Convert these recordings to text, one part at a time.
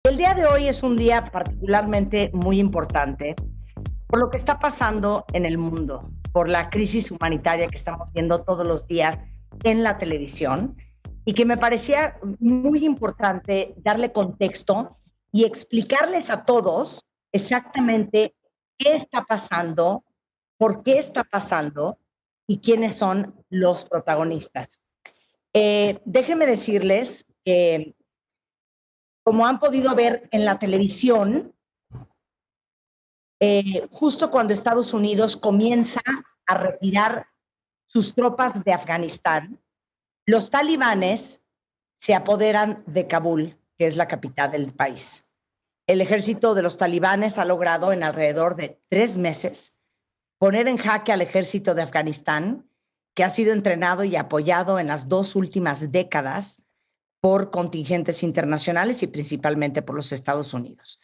El día de hoy es un día particularmente muy importante por lo que está pasando en el mundo, por la crisis humanitaria que estamos viendo todos los días en la televisión y que me parecía muy importante darle contexto y explicarles a todos exactamente qué está pasando, por qué está pasando y quiénes son los protagonistas. Déjenme decirles que, como han podido ver en la televisión, justo cuando Estados Unidos comienza a retirar sus tropas de Afganistán, los talibanes se apoderan de Kabul, que es la capital del país. El ejército de los talibanes ha logrado en alrededor de 3 meses poner en jaque al ejército de Afganistán, que ha sido entrenado y apoyado en las 2 últimas décadas por contingentes internacionales y principalmente por los Estados Unidos.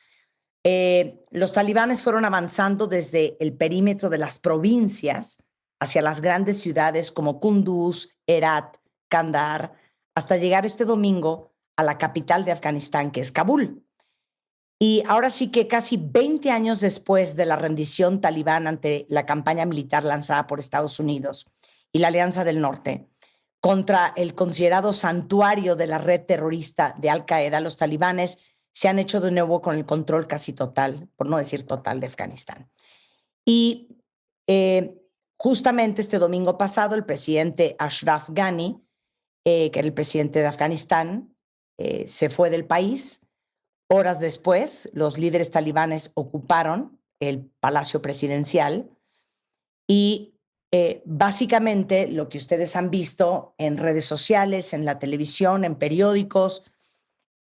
Los talibanes fueron avanzando desde el perímetro de las provincias hacia las grandes ciudades como Kunduz, Herat, Kandahar, hasta llegar este domingo a la capital de Afganistán, que es Kabul. Y ahora sí que casi 20 años después de la rendición talibán ante la campaña militar lanzada por Estados Unidos y la Alianza del Norte contra el considerado santuario de la red terrorista de Al-Qaeda, los talibanes se han hecho de nuevo con el control casi total, por no decir total, de Afganistán. Y justamente este domingo pasado, el presidente Ashraf Ghani, que era el presidente de Afganistán, se fue del país. Horas después, los líderes talibanes ocuparon el palacio presidencial y básicamente lo que ustedes han visto en redes sociales, en la televisión, en periódicos,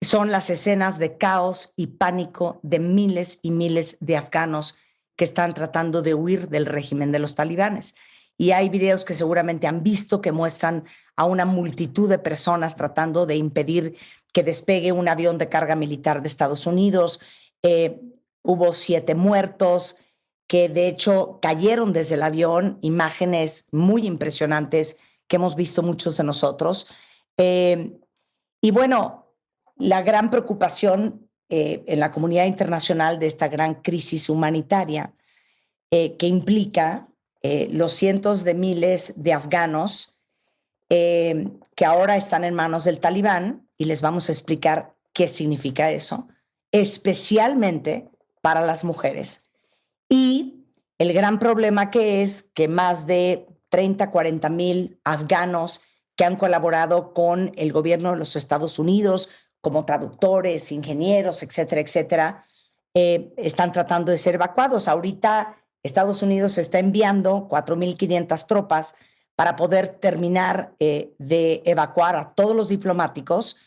son las escenas de caos y pánico de miles y miles de afganos que están tratando de huir del régimen de los talibanes. Y hay videos que seguramente han visto que muestran a una multitud de personas tratando de impedir que despegue un avión de carga militar de Estados Unidos. Hubo 7 muertos que de hecho cayeron desde el avión, imágenes muy impresionantes que hemos visto muchos de nosotros. Y bueno, la gran preocupación en la comunidad internacional de esta gran crisis humanitaria que implica los cientos de miles de afganos que ahora están en manos del Talibán, y les vamos a explicar qué significa eso, especialmente para las mujeres. Y el gran problema que es que más de 30, 40 mil afganos que han colaborado con el gobierno de los Estados Unidos como traductores, ingenieros, etcétera, etcétera, están tratando de ser evacuados. Ahorita Estados Unidos está enviando 4.500 tropas para poder terminar de evacuar a todos los diplomáticos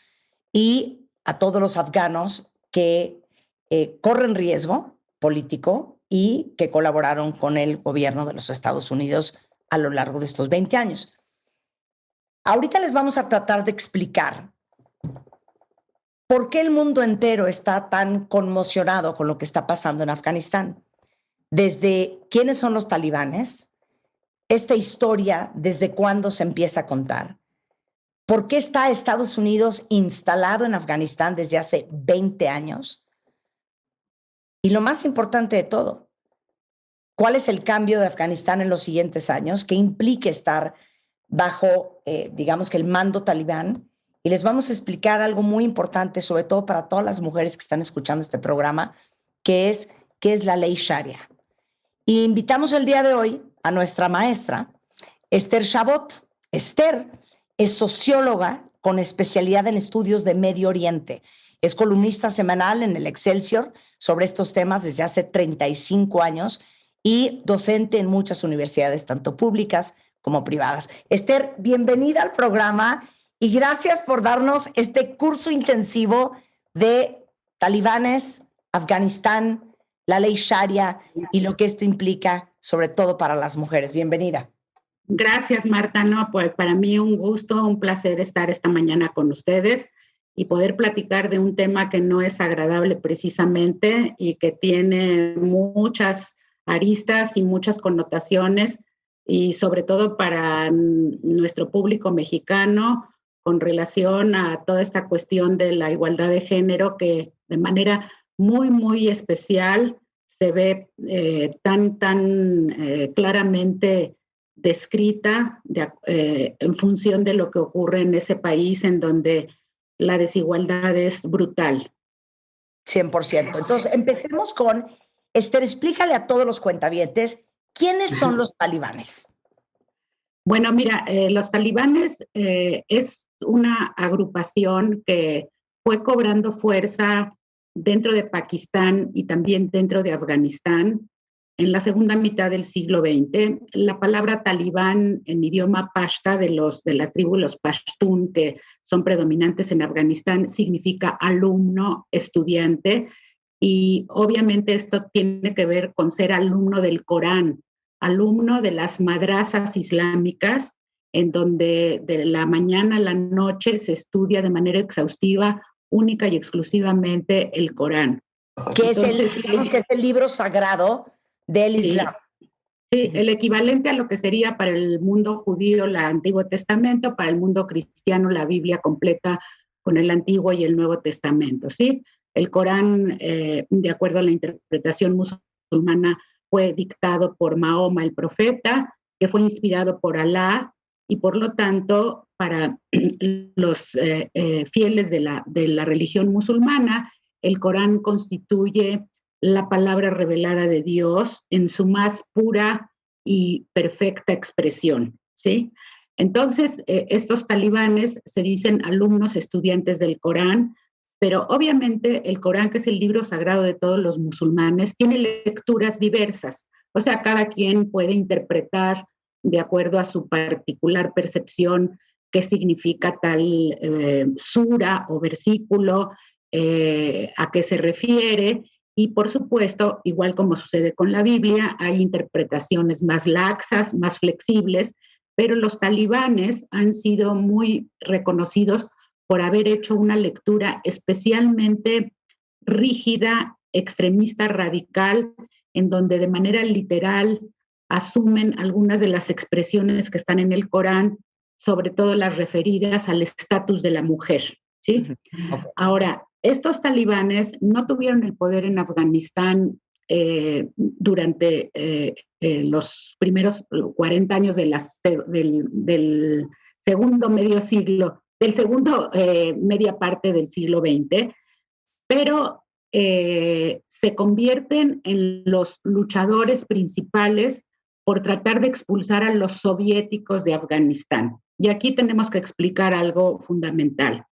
y a todos los afganos que corren riesgo político y que colaboraron con el gobierno de los Estados Unidos a lo largo de estos 20 años. Ahorita les vamos a tratar de explicar por qué el mundo entero está tan conmocionado con lo que está pasando en Afganistán. Desde quiénes son los talibanes, esta historia, desde cuándo se empieza a contar, por qué está Estados Unidos instalado en Afganistán desde hace 20 años, y lo más importante de todo, cuál es el cambio de Afganistán en los siguientes años, que implica estar bajo, digamos que el mando talibán. Y les vamos a explicar algo muy importante, sobre todo para todas las mujeres que están escuchando este programa, que es qué es la ley Sharia. Y invitamos el día de hoy a nuestra maestra, Esther Chabot. Esther es socióloga con especialidad en estudios de Medio Oriente. Es columnista semanal en el Excelsior sobre estos temas desde hace 35 años y docente en muchas universidades, tanto públicas como privadas. Esther, bienvenida al programa y gracias por darnos este curso intensivo de talibanes, Afganistán, la ley Sharia y lo que esto implica, sobre todo para las mujeres. Bienvenida. Gracias, Marta. No, pues para mí un gusto, un placer estar esta mañana con ustedes y poder platicar de un tema que no es agradable precisamente y que tiene muchas aristas y muchas connotaciones, y sobre todo para nuestro público mexicano con relación a toda esta cuestión de la igualdad de género que de manera muy, muy especial, se ve tan claramente descrita en función de lo que ocurre en ese país en donde la desigualdad es brutal. 100%. Entonces, empecemos con, Esther, explícale a todos los cuentavientes, ¿quiénes son los talibanes? Bueno, mira, los talibanes es una agrupación que fue cobrando fuerza dentro de Pakistán y también dentro de Afganistán en la segunda mitad del siglo XX. La palabra talibán en idioma pashta de las tribus, los pashtun, que son predominantes en Afganistán, significa alumno, estudiante, y obviamente esto tiene que ver con ser alumno del Corán, alumno de las madrasas islámicas, en donde de la mañana a la noche se estudia de manera exhaustiva, única y exclusivamente el Corán. Que es el libro sagrado del Islam. Sí, el equivalente a lo que sería para el mundo judío el Antiguo Testamento, para el mundo cristiano la Biblia completa con el Antiguo y el Nuevo Testamento, ¿sí? El Corán, de acuerdo a la interpretación musulmana, fue dictado por Mahoma, el profeta, que fue inspirado por Alá, y por lo tanto, para los fieles de la religión musulmana, el Corán constituye la palabra revelada de Dios en su más pura y perfecta expresión, ¿sí? Entonces, estos talibanes se dicen alumnos, estudiantes del Corán, pero obviamente el Corán, que es el libro sagrado de todos los musulmanes, tiene lecturas diversas. O sea, cada quien puede interpretar de acuerdo a su particular percepción qué significa tal sura o versículo, a qué se refiere. Y por supuesto, igual como sucede con la Biblia, hay interpretaciones más laxas, más flexibles, pero los talibanes han sido muy reconocidos por haber hecho una lectura especialmente rígida, extremista, radical, en donde de manera literal asumen algunas de las expresiones que están en el Corán, sobre todo las referidas al estatus de la mujer, ¿sí? Okay. Ahora, estos talibanes no tuvieron el poder en Afganistán durante los primeros 40 años del segundo medio siglo, del segundo media parte del siglo XX, pero se convierten en los luchadores principales por tratar de expulsar a los soviéticos de Afganistán. Y aquí tenemos que explicar algo fundamental.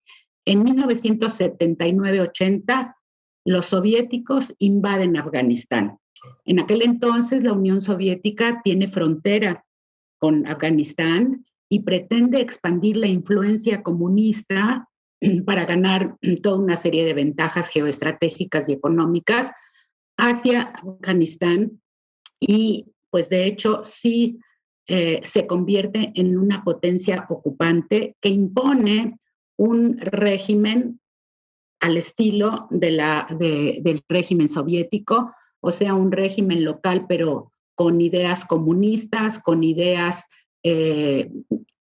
En 1979-80, los soviéticos invaden Afganistán. En aquel entonces, la Unión Soviética tiene frontera con Afganistán y pretende expandir la influencia comunista para ganar toda una serie de ventajas geoestratégicas y económicas hacia Afganistán. Y, pues, de hecho, sí se convierte en una potencia ocupante que impone un régimen al estilo del régimen soviético, o sea, un régimen local, pero con ideas comunistas, con ideas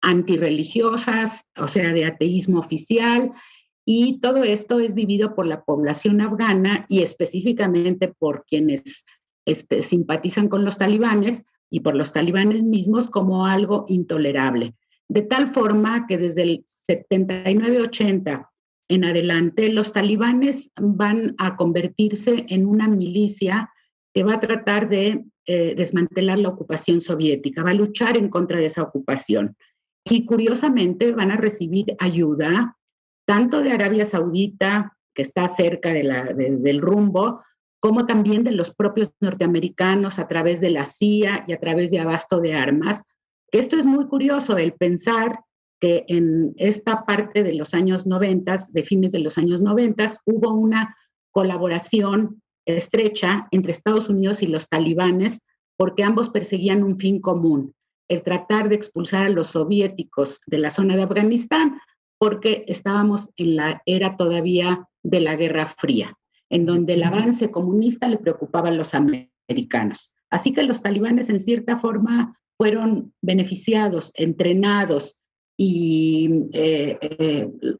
antirreligiosas, o sea, de ateísmo oficial, y todo esto es vivido por la población afgana y específicamente por quienes simpatizan con los talibanes y por los talibanes mismos como algo intolerable. De tal forma que desde el 79-80 en adelante, los talibanes van a convertirse en una milicia que va a tratar de desmantelar la ocupación soviética, va a luchar en contra de esa ocupación. Y curiosamente van a recibir ayuda tanto de Arabia Saudita, que está cerca del rumbo, como también de los propios norteamericanos a través de la CIA y a través de abasto de armas. Esto es muy curioso, el pensar que en esta parte de los años 90, de fines de los años 90, hubo una colaboración estrecha entre Estados Unidos y los talibanes porque ambos perseguían un fin común, el tratar de expulsar a los soviéticos de la zona de Afganistán porque estábamos en la era todavía de la Guerra Fría, en donde el avance comunista le preocupaba a los americanos. Así que los talibanes en cierta forma fueron beneficiados, entrenados, y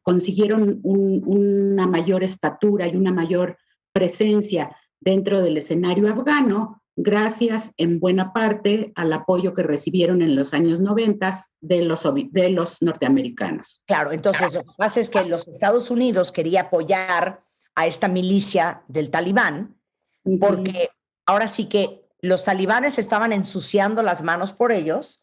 consiguieron una mayor estatura y una mayor presencia dentro del escenario afgano, gracias en buena parte al apoyo que recibieron en los años 90 de los norteamericanos. Claro, entonces lo que pasa es que los Estados Unidos quería apoyar a esta milicia del Talibán, porque ahora sí que los talibanes estaban ensuciando las manos por ellos,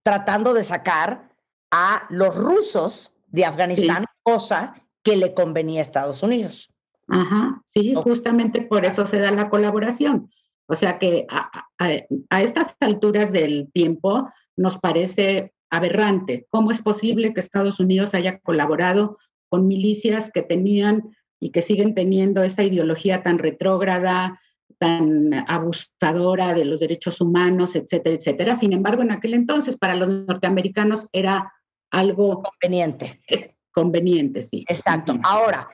tratando de sacar a los rusos de Afganistán, sí, cosa que le convenía a Estados Unidos. Ajá, sí, justamente por eso se da la colaboración. O sea que a estas alturas del tiempo nos parece aberrante. ¿Cómo es posible que Estados Unidos haya colaborado con milicias que tenían y que siguen teniendo esta ideología tan retrógrada, tan abusadora de los derechos humanos, etcétera, etcétera? Sin embargo, en aquel entonces para los norteamericanos era algo conveniente. Conveniente, sí. Exacto. Ahora,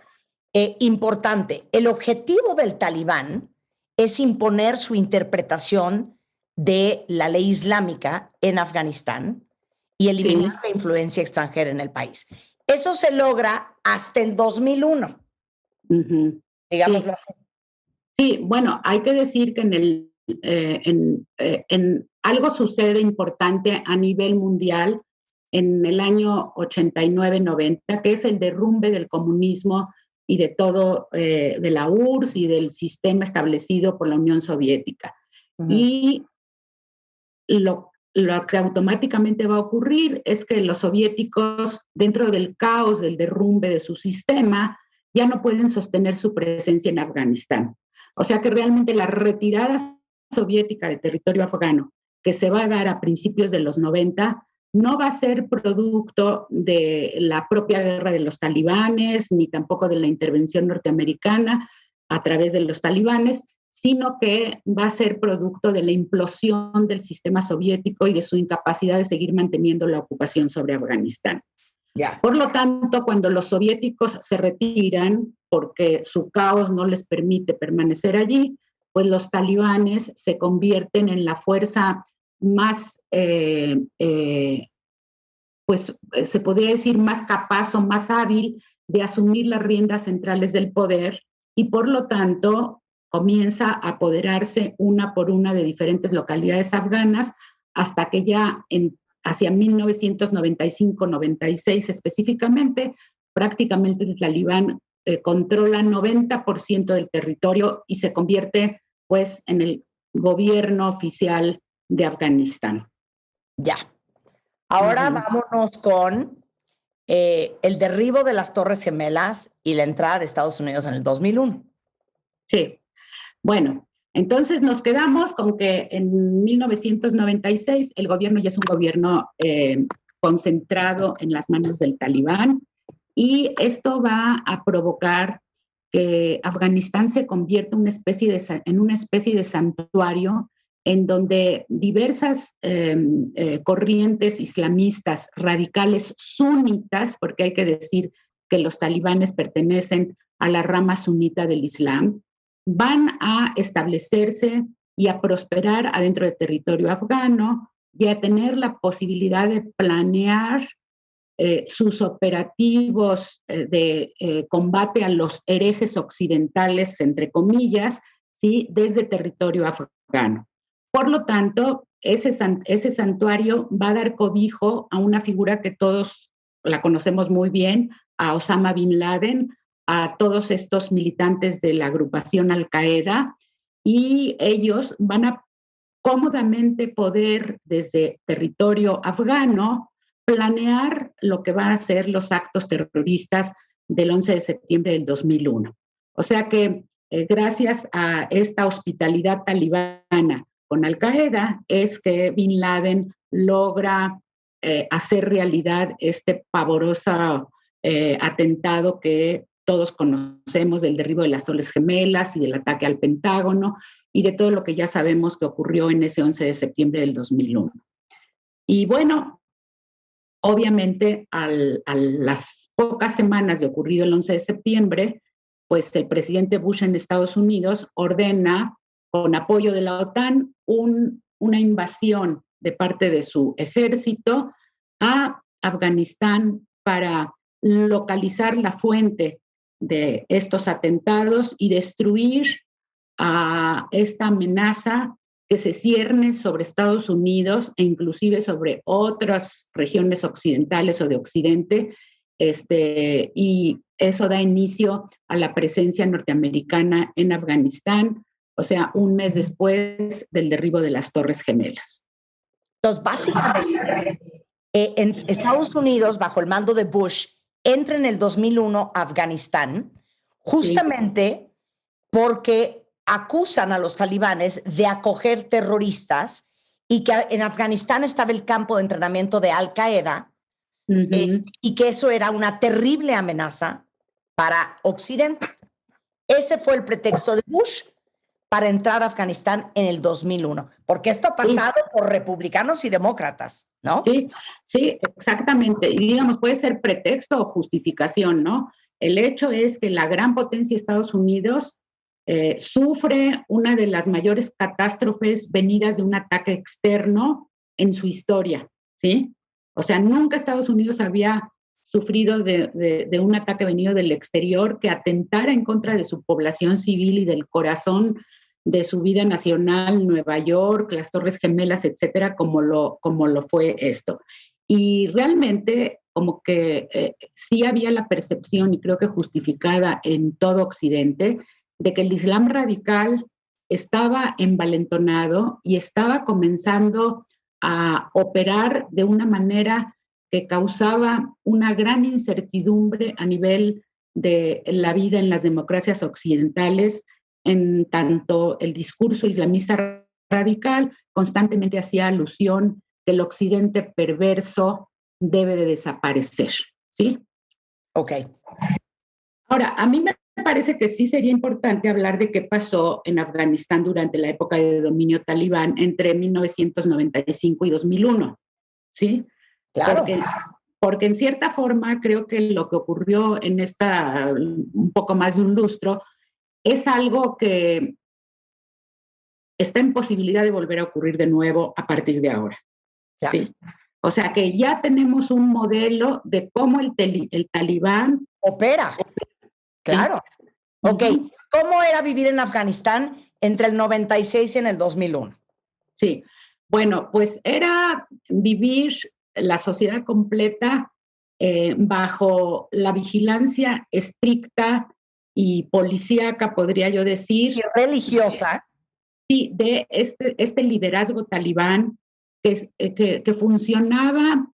importante, el objetivo del Talibán es imponer su interpretación de la ley islámica en Afganistán y eliminar la influencia extranjera en el país. Eso se logra hasta el 2001. Digámoslo así. Sí, bueno, hay que decir que en algo sucede importante a nivel mundial en el año 89-90, que es el derrumbe del comunismo y de todo, de la URSS y del sistema establecido por la Unión Soviética. Y lo que automáticamente va a ocurrir es que los soviéticos, dentro del caos del derrumbe de su sistema, ya no pueden sostener su presencia en Afganistán. O sea que realmente la retirada soviética de territorio afgano, que se va a dar a principios de los 90, no va a ser producto de la propia guerra de los talibanes, ni tampoco de la intervención norteamericana a través de los talibanes, sino que va a ser producto de la implosión del sistema soviético y de su incapacidad de seguir manteniendo la ocupación sobre Afganistán. Yeah. Por lo tanto, cuando los soviéticos se retiran, porque su caos no les permite permanecer allí, pues los talibanes se convierten en la fuerza más, pues se podría decir más capaz o más hábil de asumir las riendas centrales del poder y por lo tanto comienza a apoderarse una por una de diferentes localidades afganas hasta que ya hacia 1995-96 específicamente, prácticamente el talibán controla 90% del territorio y se convierte pues en el gobierno oficial de Afganistán. Ya. Ahora vámonos con el derribo de las Torres Gemelas y la entrada de Estados Unidos en el 2001. Sí. Bueno, entonces nos quedamos con que en 1996 el gobierno ya es un gobierno concentrado en las manos del Talibán y esto va a provocar que Afganistán se convierta en una especie de santuario en donde diversas corrientes islamistas radicales sunitas, porque hay que decir que los talibanes pertenecen a la rama sunita del Islam, van a establecerse y a prosperar adentro del territorio afgano y a tener la posibilidad de planear sus operativos de combate a los herejes occidentales, entre comillas, ¿sí? Desde territorio afgano. Por lo tanto, ese santuario va a dar cobijo a una figura que todos la conocemos muy bien, a Osama Bin Laden, a todos estos militantes de la agrupación Al-Qaeda, y ellos van a cómodamente poder, desde territorio afgano, planear lo que van a ser los actos terroristas del 11 de septiembre del 2001. O sea que gracias a esta hospitalidad talibana con Al-Qaeda es que Bin Laden logra hacer realidad este pavoroso atentado que todos conocemos del derribo de las Torres Gemelas y del ataque al Pentágono y de todo lo que ya sabemos que ocurrió en ese 11 de septiembre del 2001. Y bueno, obviamente a las pocas semanas de ocurrido el 11 de septiembre, pues el presidente Bush en Estados Unidos ordena, con apoyo de la OTAN, una invasión de parte de su ejército a Afganistán para localizar la fuente de estos atentados y destruir a esta amenaza que se cierne sobre Estados Unidos e inclusive sobre otras regiones occidentales o de Occidente, y eso da inicio a la presencia norteamericana en Afganistán, o sea, un mes después del derribo de las Torres Gemelas. Entonces, básicamente, en Estados Unidos, bajo el mando de Bush, entra en el 2001 a Afganistán, justamente porque acusan a los talibanes de acoger terroristas y que en Afganistán estaba el campo de entrenamiento de Al Qaeda y que eso era una terrible amenaza para Occidente. Ese fue el pretexto de Bush para entrar a Afganistán en el 2001, porque esto ha pasado por republicanos y demócratas, ¿no? Sí, exactamente. Y digamos, puede ser pretexto o justificación, ¿no? El hecho es que la gran potencia de Estados Unidos sufre una de las mayores catástrofes venidas de un ataque externo en su historia, ¿sí? O sea, nunca Estados Unidos había sufrido de un ataque venido del exterior que atentara en contra de su población civil y del corazón de su vida nacional, Nueva York, las Torres Gemelas, etcétera, como lo fue esto. Y realmente como que sí había la percepción, y creo que justificada en todo Occidente, de que el Islam radical estaba envalentonado y estaba comenzando a operar de una manera que causaba una gran incertidumbre a nivel de la vida en las democracias occidentales, en tanto el discurso islamista radical constantemente hacía alusión que el occidente perverso debe de desaparecer, ¿sí? Ok. Ahora, a mí me parece que sí sería importante hablar de qué pasó en Afganistán durante la época de dominio talibán entre 1995 y 2001, ¿sí? Claro. Porque en cierta forma creo que lo que ocurrió en un poco más de un lustro es algo que está en posibilidad de volver a ocurrir de nuevo a partir de ahora. Ya. Sí. O sea que ya tenemos un modelo de cómo el talibán opera. Claro. Sí. Ok. ¿Cómo era vivir en Afganistán entre el 96 y en el 2001? Sí. Bueno, pues era vivir la sociedad completa bajo la vigilancia estricta y policíaca, podría yo decir. Y religiosa. Sí, de este liderazgo talibán que funcionaba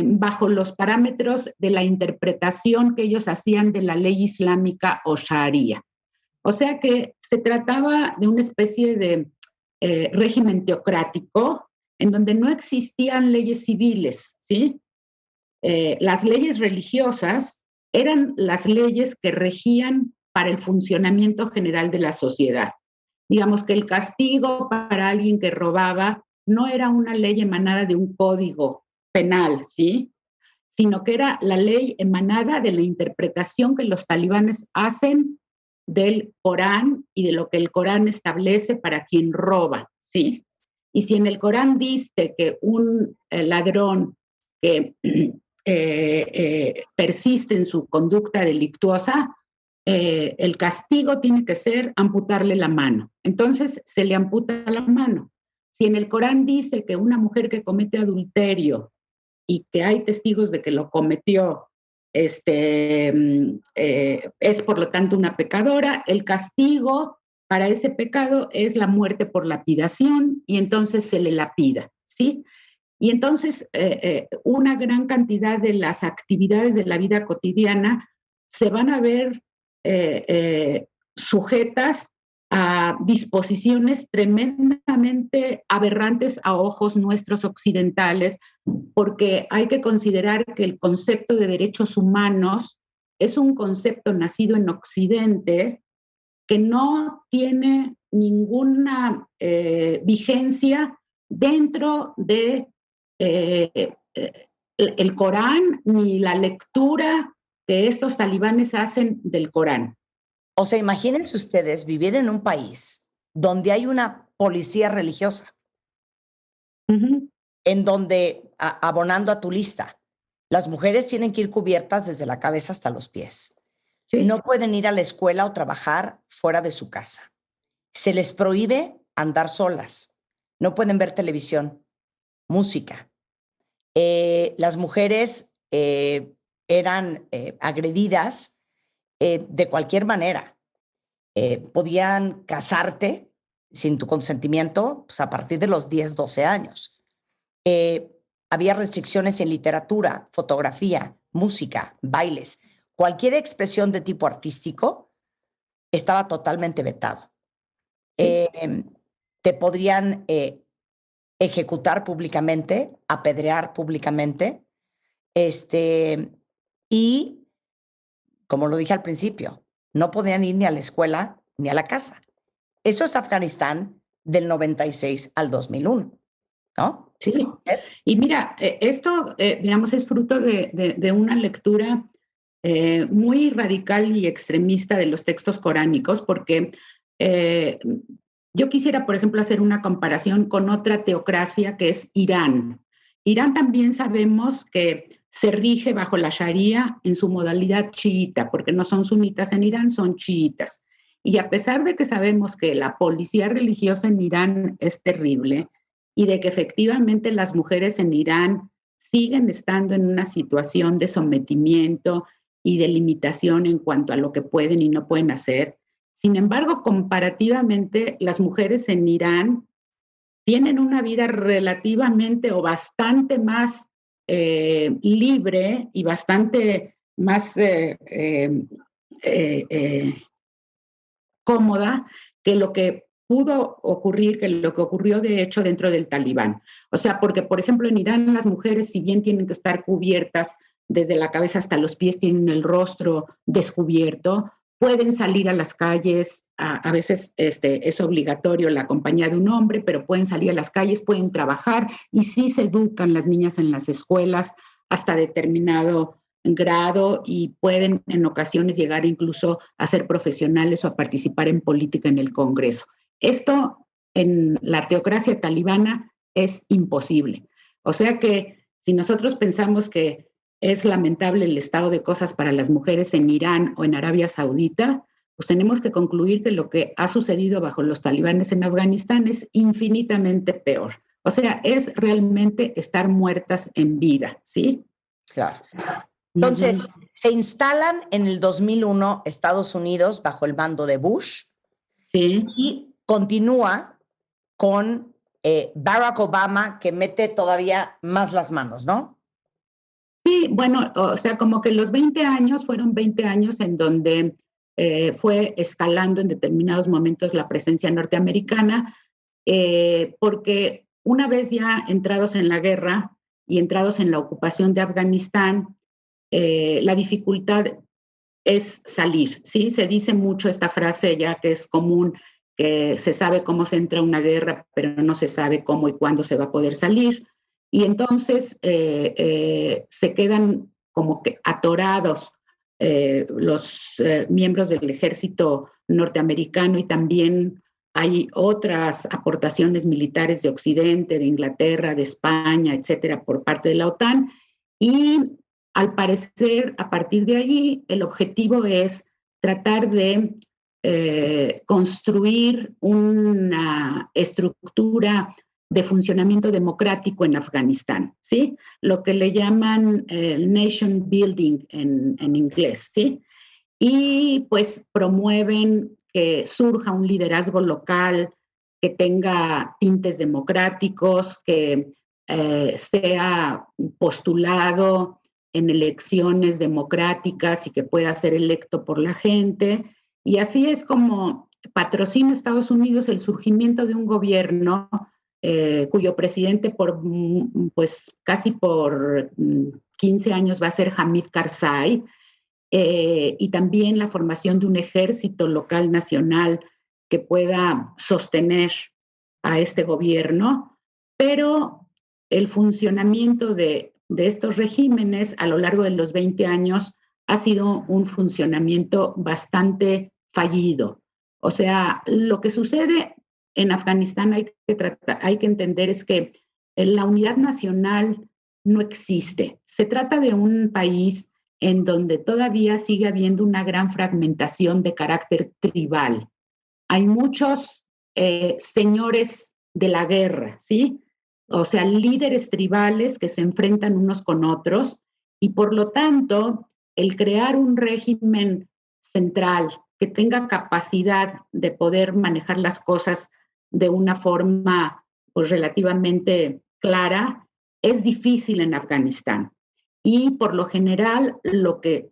bajo los parámetros de la interpretación que ellos hacían de la ley islámica o sharia. O sea que se trataba de una especie de régimen teocrático en donde no existían leyes civiles, ¿sí? Las leyes religiosas eran las leyes que regían para el funcionamiento general de la sociedad. Digamos que el castigo para alguien que robaba no era una ley emanada de un código penal, ¿sí? Sino que era la ley emanada de la interpretación que los talibanes hacen del Corán y de lo que el Corán establece para quien roba, ¿sí? Y si en el Corán dice que un ladrón que persiste en su conducta delictuosa, el castigo tiene que ser amputarle la mano. Entonces se le amputa la mano. Si en el Corán dice que una mujer que comete adulterio y que hay testigos de que lo cometió, es por lo tanto una pecadora, el castigo para ese pecado es la muerte por lapidación y entonces se le lapida, ¿sí? Y entonces una gran cantidad de las actividades de la vida cotidiana se van a ver sujetas a disposiciones tremendamente aberrantes a ojos nuestros occidentales, porque hay que considerar que el concepto de derechos humanos es un concepto nacido en Occidente que no tiene ninguna vigencia dentro de el Corán ni la lectura que estos talibanes hacen del Corán. O sea, imagínense ustedes vivir en un país donde hay una policía religiosa, en donde, abonando a tu lista, Las mujeres tienen que ir cubiertas desde la cabeza hasta los pies. Sí. No pueden ir a la escuela o trabajar fuera de su casa. Se les prohíbe andar solas. No pueden ver televisión, música. Las mujeres eran agredidas de cualquier manera. Podían casarte sin tu consentimiento pues, a partir de los 10, 12 años. Había restricciones en literatura, fotografía, música, bailes. Cualquier expresión de tipo artístico estaba totalmente vetado. Sí. Te podrían ejecutar públicamente, apedrear públicamente, y, como lo dije al principio, no podían ir ni a la escuela ni a la casa. Eso es Afganistán del 96 al 2001, ¿no? Sí, y mira, esto, digamos, es fruto de una lectura muy radical y extremista de los textos coránicos, porque yo quisiera, por ejemplo, hacer una comparación con otra teocracia que es Irán. Irán también sabemos que se rige bajo la Sharia en su modalidad chiita, porque no son sunitas en Irán, son chiitas. Y a pesar de que sabemos que la policía religiosa en Irán es terrible, y de que efectivamente las mujeres en Irán siguen estando en una situación de sometimiento y de limitación en cuanto a lo que pueden y no pueden hacer. Sin embargo, comparativamente, las mujeres en Irán tienen una vida relativamente o bastante más libre y bastante más cómoda que lo que pudo ocurrir, que lo que ocurrió de hecho dentro del Talibán. O sea, porque por ejemplo en Irán las mujeres, si bien tienen que estar cubiertas desde la cabeza hasta los pies, tienen el rostro descubierto, pueden salir a las calles, a veces es obligatorio la compañía de un hombre, pero pueden salir a las calles, pueden trabajar y sí se educan las niñas en las escuelas hasta determinado grado y pueden en ocasiones llegar incluso a ser profesionales o a participar en política en el Congreso. Esto en la teocracia talibana es imposible. O sea que si nosotros pensamos que es lamentable el estado de cosas para las mujeres en Irán o en Arabia Saudita, pues tenemos que concluir que lo que ha sucedido bajo los talibanes en Afganistán es infinitamente peor. O sea, es realmente estar muertas en vida, ¿sí? Claro. Entonces, se instalan en el 2001 Estados Unidos bajo el mando de Bush. Sí. Y continúa con Barack Obama, que mete todavía más las manos, ¿no? Sí, bueno, o sea, como que los 20 años fueron 20 años en donde fue escalando en determinados momentos la presencia norteamericana, porque una vez ya entrados en la guerra y entrados en la ocupación de Afganistán, la dificultad es salir, ¿sí? Se dice mucho esta frase ya que es común, que se sabe cómo se entra a una guerra, pero no se sabe cómo y cuándo se va a poder salir. Y entonces se quedan como que atorados los miembros del ejército norteamericano y también hay otras aportaciones militares de Occidente, de Inglaterra, de España, etcétera, por parte de la OTAN. Y al parecer, a partir de allí, el objetivo es tratar de construir una estructura de funcionamiento democrático en Afganistán, ¿sí? Lo que le llaman nation building en inglés, ¿sí? Y pues promueven que surja un liderazgo local que tenga tintes democráticos, que sea postulado en elecciones democráticas y que pueda ser electo por la gente. Y así es como patrocina Estados Unidos el surgimiento de un gobierno cuyo presidente por pues casi por 15 años va a ser Hamid Karzai, y también la formación de un ejército local nacional que pueda sostener a este gobierno, pero el funcionamiento de estos regímenes a lo largo de los 20 años ha sido un funcionamiento bastante fallido. O sea, lo que sucede en Afganistán hay que entender es que la unidad nacional no existe. Se trata de un país en donde todavía sigue habiendo una gran fragmentación de carácter tribal. Hay muchos señores de la guerra, ¿sí? O sea, líderes tribales que se enfrentan unos con otros y por lo tanto, el crear un régimen central que tenga capacidad de poder manejar las cosas de una forma pues, relativamente clara, es difícil en Afganistán. Y por lo general, lo que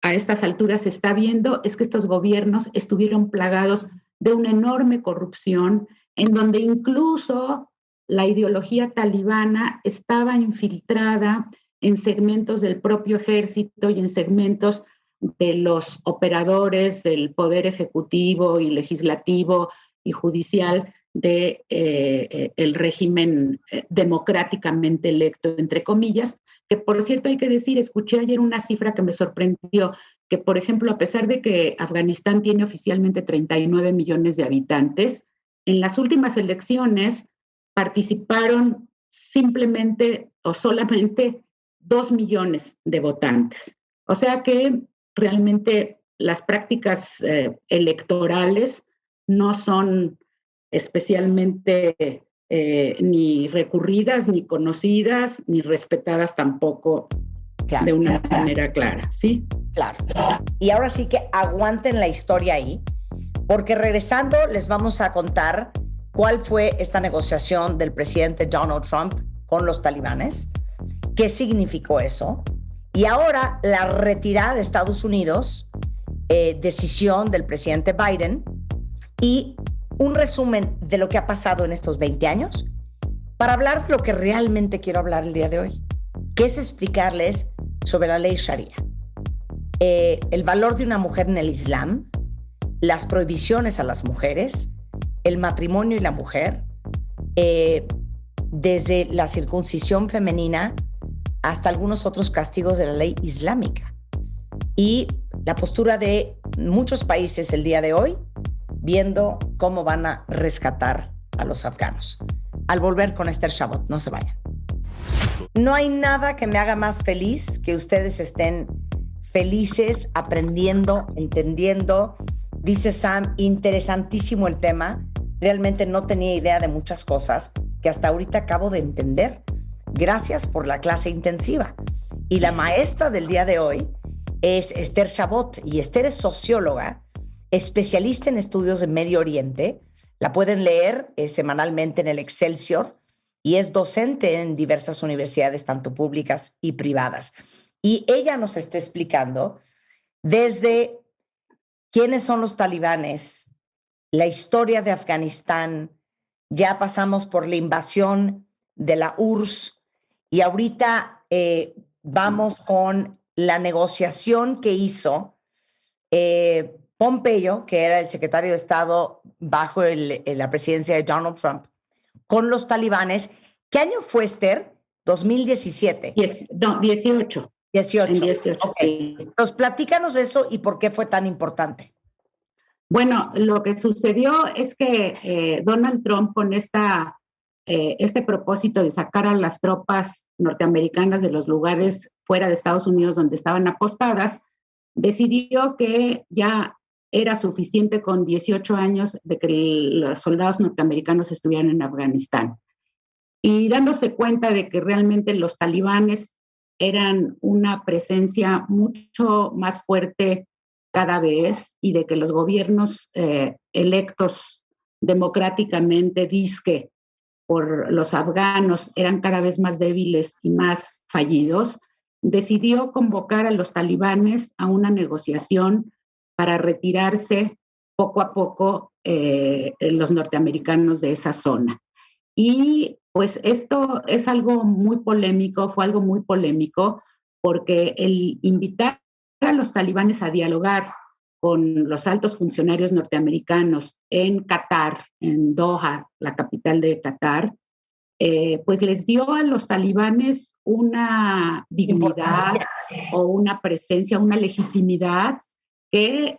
a estas alturas se está viendo es que estos gobiernos estuvieron plagados de una enorme corrupción, en donde incluso la ideología talibana estaba infiltrada en segmentos del propio ejército y en segmentos de los operadores del poder ejecutivo y legislativo y judicial de el régimen democráticamente electo, entre comillas, que por cierto hay que decir, escuché ayer una cifra que me sorprendió, que por ejemplo, a pesar de que Afganistán tiene oficialmente 39 millones de habitantes, en las últimas elecciones participaron simplemente o solamente 2 millones de votantes. O sea que realmente las prácticas electorales no son especialmente ni recurridas, ni conocidas, ni respetadas tampoco Claro. de una manera clara, ¿sí? Claro. Y ahora sí que aguanten la historia ahí, porque regresando les vamos a contar cuál fue esta negociación del presidente Donald Trump con los talibanes, qué significó eso, y ahora la retirada de Estados Unidos, decisión del presidente Biden, y un resumen de lo que ha pasado en estos 20 años para hablar de lo que realmente quiero hablar el día de hoy, que es explicarles sobre la ley Sharia, el valor de una mujer en el Islam, las prohibiciones a las mujeres, el matrimonio y la mujer, desde la circuncisión femenina hasta algunos otros castigos de la ley islámica, y la postura de muchos países el día de hoy, viendo cómo van a rescatar a los afganos. Al volver con Esther Chabot, no se vayan. No hay nada que me haga más feliz que ustedes estén felices, aprendiendo, entendiendo. Dice Sam, interesantísimo el tema. Realmente no tenía idea de muchas cosas que hasta ahorita acabo de entender. Gracias por la clase intensiva. Y la maestra del día de hoy es Esther Chabot, y Esther es socióloga, especialista en estudios de Medio Oriente. La pueden leer semanalmente en el Excelsior, y es docente en diversas universidades, tanto públicas y privadas. Y ella nos está explicando desde quiénes son los talibanes, la historia de Afganistán, ya pasamos por la invasión de la URSS, y ahorita vamos con la negociación que hizo Pompeo, que era el secretario de Estado bajo la presidencia de Donald Trump, con los talibanes. ¿Qué año fue, Esther? 2017. 18. 18. En 18, okay. Sí. Pues platícanos eso y por qué fue tan importante. Bueno, lo que sucedió es que Donald Trump, con este propósito de sacar a las tropas norteamericanas de los lugares fuera de Estados Unidos donde estaban apostadas, decidió que ya era suficiente con 18 años de que los soldados norteamericanos estuvieran en Afganistán. Y dándose cuenta de que realmente los talibanes eran una presencia mucho más fuerte cada vez, y de que los gobiernos electos democráticamente, dizque por los afganos, eran cada vez más débiles y más fallidos, decidió convocar a los talibanes a una negociación para retirarse poco a poco los norteamericanos de esa zona. Y pues esto es algo muy polémico, fue algo muy polémico, porque el invitar a los talibanes a dialogar con los altos funcionarios norteamericanos en Qatar, en Doha, la capital de Qatar, pues les dio a los talibanes una dignidad o una presencia, una legitimidad que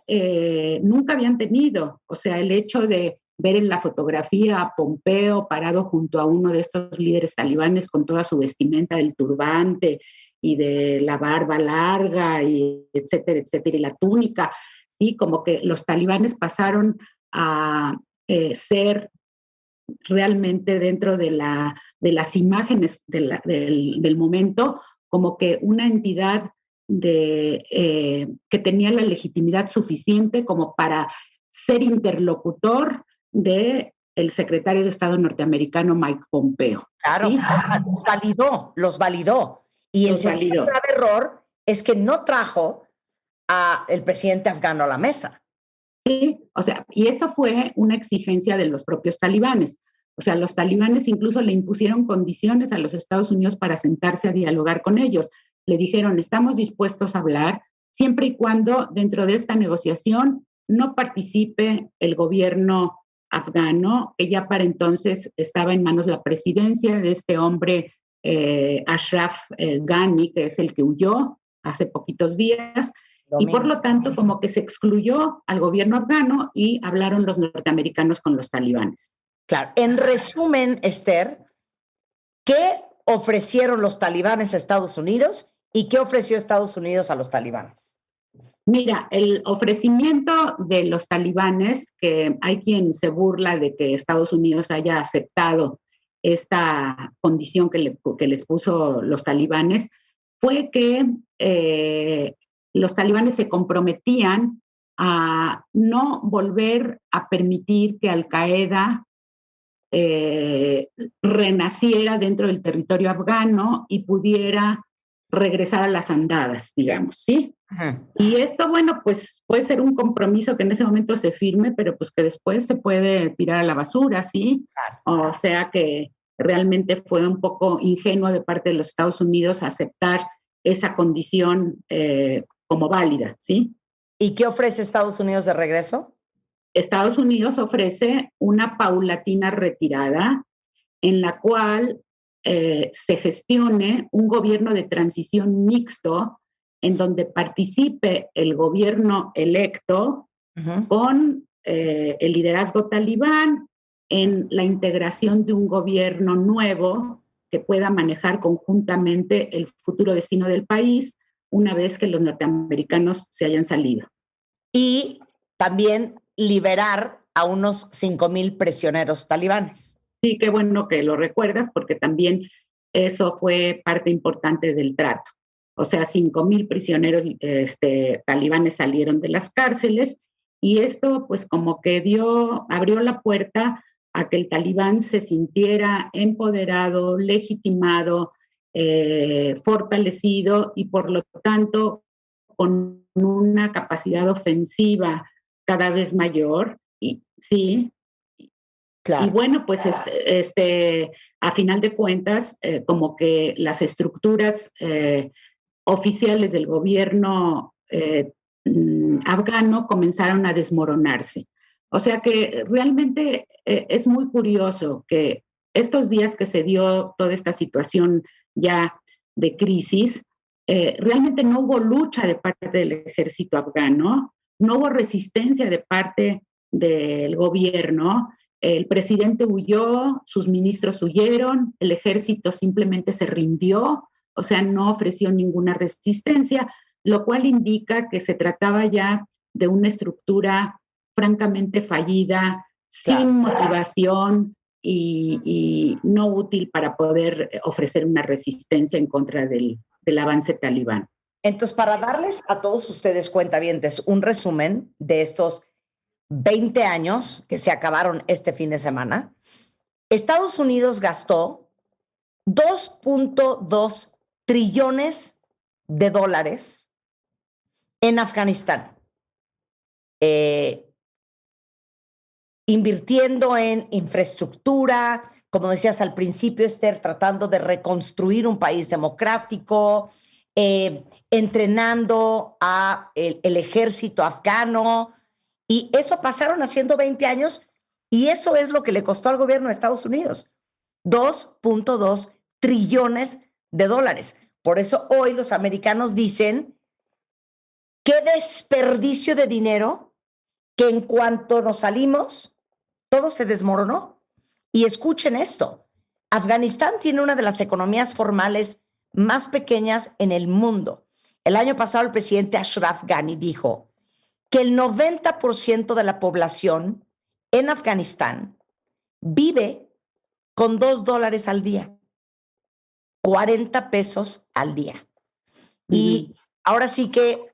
nunca habían tenido. O sea, el hecho de ver en la fotografía a Pompeo parado junto a uno de estos líderes talibanes con toda su vestimenta del turbante y de la barba larga, y etcétera, etcétera, y la túnica, ¿sí? Como que los talibanes pasaron a ser realmente dentro de las imágenes del momento, como que una entidad que tenía la legitimidad suficiente como para ser interlocutor del secretario de Estado norteamericano Mike Pompeo. Claro, ¿sí? los validó. Y el segundo grave error es que no trajo al presidente afgano a la mesa. Sí, o sea, y eso fue una exigencia de los propios talibanes. O sea, los talibanes incluso le impusieron condiciones a los Estados Unidos para sentarse a dialogar con ellos. Le dijeron, estamos dispuestos a hablar siempre y cuando dentro de esta negociación no participe el gobierno afgano, que ya para entonces estaba en manos la presidencia de este hombre, Ashraf Ghani, que es el que huyó hace poquitos días, y por lo tanto como que se excluyó al gobierno afgano y hablaron los norteamericanos con los talibanes. Claro, en resumen, Esther, ¿qué ofrecieron los talibanes a Estados Unidos y qué ofreció Estados Unidos a los talibanes? Mira, el ofrecimiento de los talibanes, que hay quien se burla de que Estados Unidos haya aceptado esta condición que les puso los talibanes, fue que los talibanes se comprometían a no volver a permitir que Al-Qaeda renaciera dentro del territorio afgano y pudiera regresar a las andadas, digamos, ¿sí? Y esto, bueno, pues puede ser un compromiso que en ese momento se firme, pero pues que después se puede tirar a la basura, ¿sí? O sea que realmente fue un poco ingenuo de parte de los Estados Unidos aceptar esa condición como válida, ¿sí? ¿Y qué ofrece Estados Unidos de regreso? Estados Unidos ofrece una paulatina retirada en la cual se gestione un gobierno de transición mixto en donde participe el gobierno electo con el liderazgo talibán en la integración de un gobierno nuevo que pueda manejar conjuntamente el futuro destino del país una vez que los norteamericanos se hayan salido. Y también liberar a unos 5,000 prisioneros talibanes. Sí, qué bueno que lo recuerdas, porque también eso fue parte importante del trato. O sea, 5,000 prisioneros talibanes salieron de las cárceles y esto pues como que abrió la puerta a que el talibán se sintiera empoderado, legitimado, fortalecido y por lo tanto con una capacidad ofensiva cada vez mayor. Y sí. Claro. Y bueno, pues a final de cuentas, como que las estructuras oficiales del gobierno afgano comenzaron a desmoronarse. O sea que realmente es muy curioso que estos días que se dio toda esta situación ya de crisis, realmente no hubo lucha de parte del ejército afgano, no hubo resistencia de parte del gobierno. El presidente huyó, sus ministros huyeron, el ejército simplemente se rindió, o sea, no ofreció ninguna resistencia, lo cual indica que se trataba ya de una estructura francamente fallida, sin motivación y no útil para poder ofrecer una resistencia en contra del avance talibán. Entonces, para darles a todos ustedes, cuentavientes, un resumen de estos 20 años que se acabaron este fin de semana, Estados Unidos gastó 2.2 trillones de dólares en Afganistán, invirtiendo en infraestructura, como decías al principio, Esther, tratando de reconstruir un país democrático, entrenando a el ejército afgano, y eso pasaron haciendo 20 años, y eso es lo que le costó al gobierno de Estados Unidos, 2.2 trillones de dólares. Por eso hoy los americanos dicen, qué desperdicio de dinero que en cuanto nos salimos, todo se desmoronó. Y escuchen esto, Afganistán tiene una de las economías formales más pequeñas en el mundo. El año pasado el presidente Ashraf Ghani dijo que el 90% de la población en Afganistán vive con $2 al día, 40 pesos al día. Y ahora sí que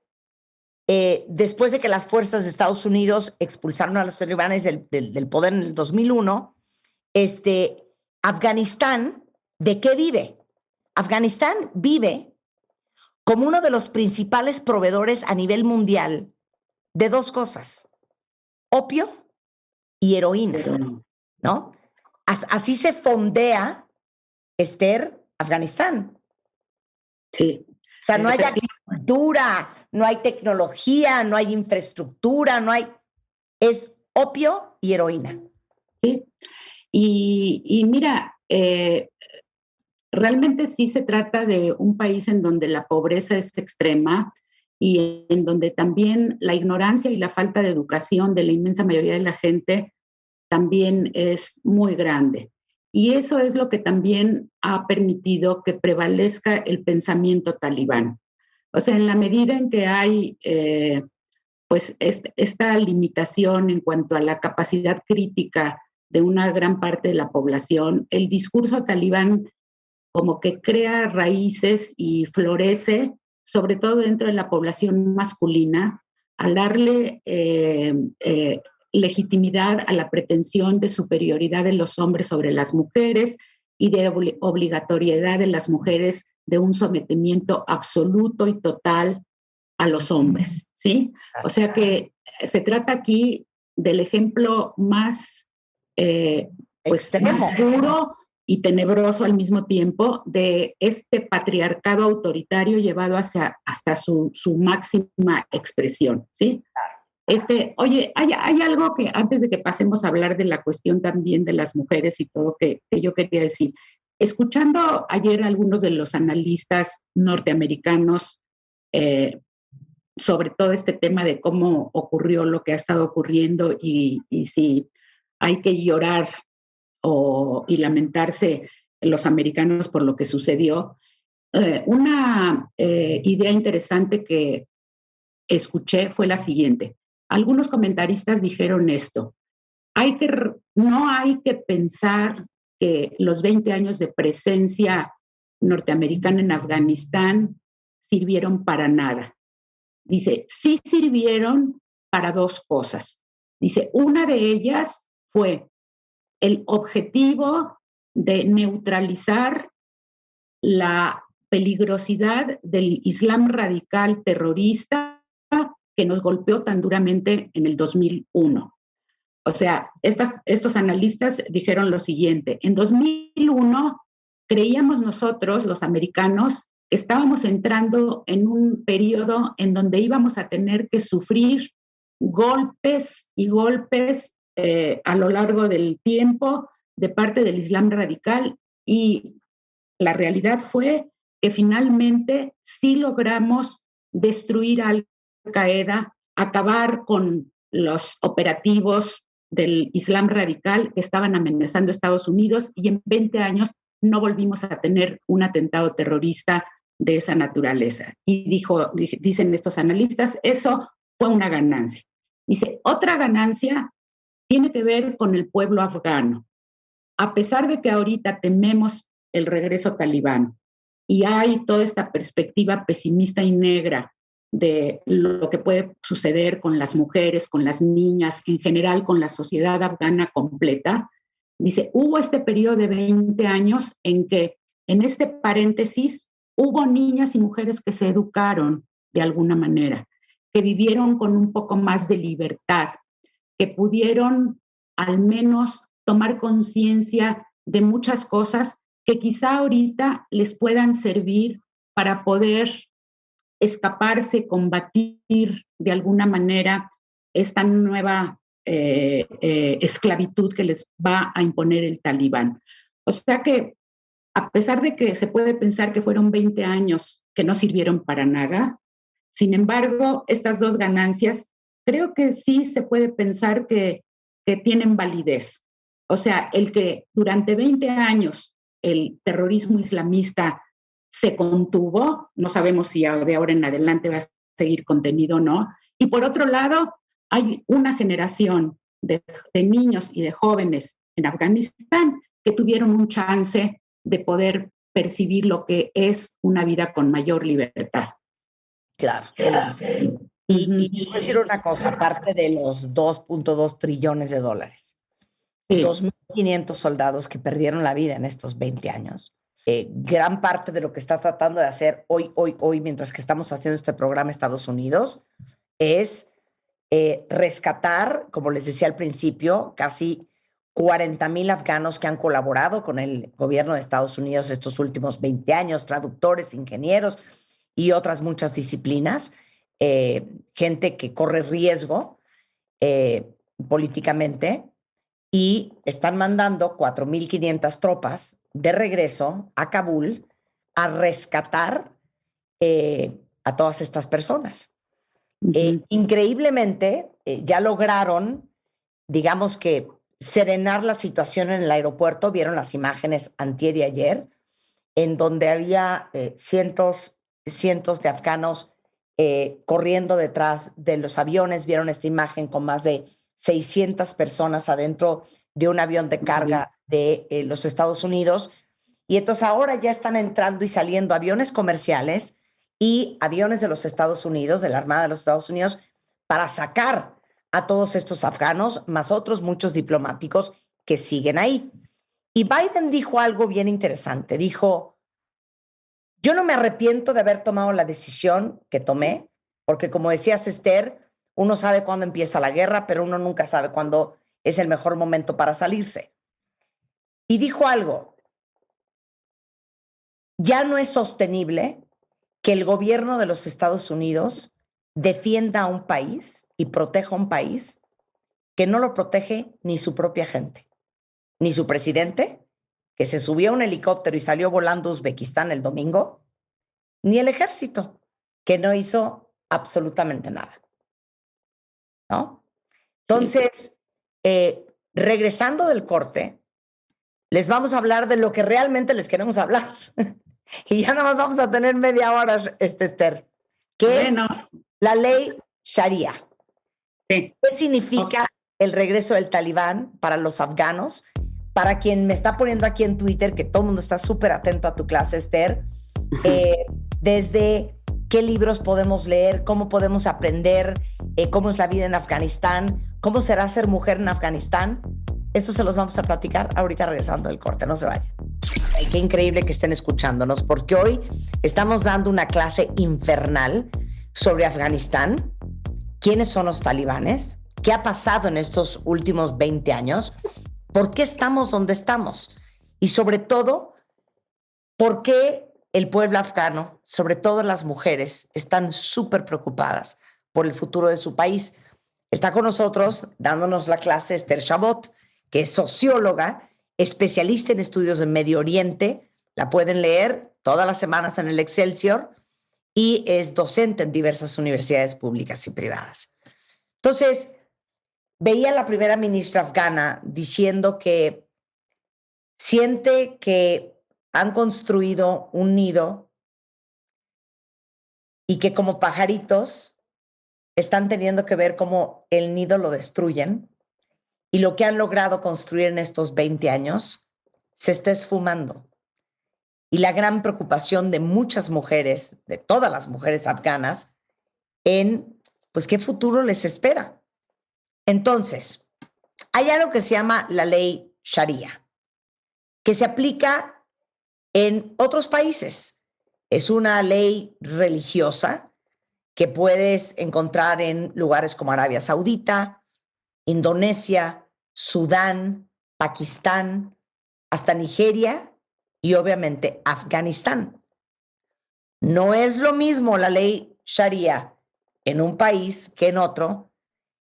después de que las fuerzas de Estados Unidos expulsaron a los talibanes del poder en el 2001, Afganistán, ¿de qué vive? Afganistán vive como uno de los principales proveedores a nivel mundial de dos cosas, opio y heroína, ¿no? Así se fondea, Esther, Afganistán. Sí. O sea, no hay agricultura, no hay tecnología, no hay infraestructura, es opio y heroína. Sí. Y mira, realmente sí se trata de un país en donde la pobreza es extrema y en donde también la ignorancia y la falta de educación de la inmensa mayoría de la gente también es muy grande. Y eso es lo que también ha permitido que prevalezca el pensamiento talibán. O sea, en la medida en que hay pues esta limitación en cuanto a la capacidad crítica de una gran parte de la población, el discurso talibán como que crea raíces y florece, sobre todo dentro de la población masculina, al darle legitimidad a la pretensión de superioridad de los hombres sobre las mujeres y de obligatoriedad de las mujeres de un sometimiento absoluto y total a los hombres, ¿sí? O sea que se trata aquí del ejemplo más, pues, más duro y tenebroso al mismo tiempo de este patriarcado autoritario llevado hasta su máxima expresión, ¿sí? Oye, hay algo que antes de que pasemos a hablar de la cuestión también de las mujeres y todo que yo quería decir. Escuchando ayer a algunos de los analistas norteamericanos sobre todo este tema de cómo ocurrió lo que ha estado ocurriendo y si hay que llorar y lamentarse los americanos por lo que sucedió. Una idea interesante que escuché fue la siguiente. Algunos comentaristas dijeron esto. No hay que pensar que los 20 años de presencia norteamericana en Afganistán sirvieron para nada. Dice, sí sirvieron para dos cosas. Dice, una de ellas fue el objetivo de neutralizar la peligrosidad del Islam radical terrorista que nos golpeó tan duramente en el 2001. O sea, estos analistas dijeron lo siguiente, en 2001 creíamos nosotros, los americanos, que estábamos entrando en un periodo en donde íbamos a tener que sufrir golpes y golpes a lo largo del tiempo de parte del Islam radical y la realidad fue que finalmente sí logramos destruir a Al-Qaeda, acabar con los operativos del Islam radical que estaban amenazando a Estados Unidos y en 20 años no volvimos a tener un atentado terrorista de esa naturaleza. Y dicen estos analistas, eso fue una ganancia. Dice, otra ganancia tiene que ver con el pueblo afgano. A pesar de que ahorita tememos el regreso talibán y hay toda esta perspectiva pesimista y negra de lo que puede suceder con las mujeres, con las niñas, en general con la sociedad afgana completa, dice, hubo este periodo de 20 años en que, en este paréntesis, hubo niñas y mujeres que se educaron de alguna manera, que vivieron con un poco más de libertad, que pudieron al menos tomar conciencia de muchas cosas que quizá ahorita les puedan servir para poder escaparse, combatir de alguna manera esta nueva esclavitud que les va a imponer el talibán. O sea que, a pesar de que se puede pensar que fueron 20 años que no sirvieron para nada, sin embargo, estas dos ganancias, creo que sí se puede pensar que que tienen validez. O sea, el que durante 20 años el terrorismo islamista se contuvo, no sabemos si de ahora en adelante va a seguir contenido o no. Y por otro lado, hay una generación de niños y de jóvenes en Afganistán que tuvieron un chance de poder percibir lo que es una vida con mayor libertad. Claro. Y voy a decir una cosa, aparte de los 2.2 trillones de dólares, sí. 2.500 soldados que perdieron la vida en estos 20 años. Gran parte de lo que está tratando de hacer hoy, mientras que estamos haciendo este programa Estados Unidos, es rescatar, como les decía al principio, casi 40,000 afganos que han colaborado con el gobierno de Estados Unidos estos últimos 20 años, traductores, ingenieros y otras muchas disciplinas, gente que corre riesgo políticamente, y están mandando 4.500 tropas de regreso a Kabul a rescatar a todas estas personas. Increíblemente, ya lograron, digamos que, serenar la situación en el aeropuerto. Vieron las imágenes antier y ayer, en donde había cientos de afganos corriendo detrás de los aviones. Vieron esta imagen con más de 600 personas adentro de un avión de carga de los Estados Unidos. Y entonces ahora ya están entrando y saliendo aviones comerciales y aviones de los Estados Unidos, de la Armada de los Estados Unidos, para sacar a todos estos afganos, más otros muchos diplomáticos que siguen ahí. Y Biden dijo algo bien interesante. Dijo: yo no me arrepiento de haber tomado la decisión que tomé, porque como decías, Esther, uno sabe cuándo empieza la guerra, pero uno nunca sabe cuándo es el mejor momento para salirse. Y dijo algo: ya no es sostenible que el gobierno de los Estados Unidos defienda a un país y proteja a un país que no lo protege ni su propia gente, ni su presidente, que se subió a un helicóptero y salió volando a Uzbekistán el domingo, ni el ejército, que no hizo absolutamente nada, ¿no? Entonces, regresando del corte, les vamos a hablar de lo que realmente les queremos hablar. Y ya nada más vamos a tener media hora, Esther, que es la ley Sharia. Sí. ¿Qué significa el regreso del talibán para los afganos? Para quien me está poniendo aquí en Twitter, que todo el mundo está súper atento a tu clase, Esther, desde qué libros podemos leer, cómo podemos aprender, cómo es la vida en Afganistán, cómo será ser mujer en Afganistán. Eso se los vamos a platicar ahorita regresando del corte. No se vayan. Ay, qué increíble que estén escuchándonos, porque hoy estamos dando una clase infernal sobre Afganistán. ¿Quiénes son los talibanes? ¿Qué ha pasado en estos últimos 20 años? ¿Por qué estamos donde estamos? Y sobre todo, ¿por qué el pueblo afgano, sobre todo las mujeres, están súper preocupadas por el futuro de su país? Está con nosotros dándonos la clase Esther Chabot, que es socióloga, especialista en estudios de Medio Oriente. La pueden leer todas las semanas en el Excelsior, y es docente en diversas universidades públicas y privadas. Entonces, veía a la primera ministra afgana diciendo que siente que han construido un nido y que como pajaritos están teniendo que ver cómo el nido lo destruyen, y lo que han logrado construir en estos 20 años se está esfumando. Y la gran preocupación de muchas mujeres, de todas las mujeres afganas, en pues qué futuro les espera. Entonces, hay algo que se llama la ley Sharia, que se aplica en otros países. Es una ley religiosa que puedes encontrar en lugares como Arabia Saudita, Indonesia, Sudán, Pakistán, hasta Nigeria y obviamente Afganistán. No es lo mismo la ley Sharia en un país que en otro,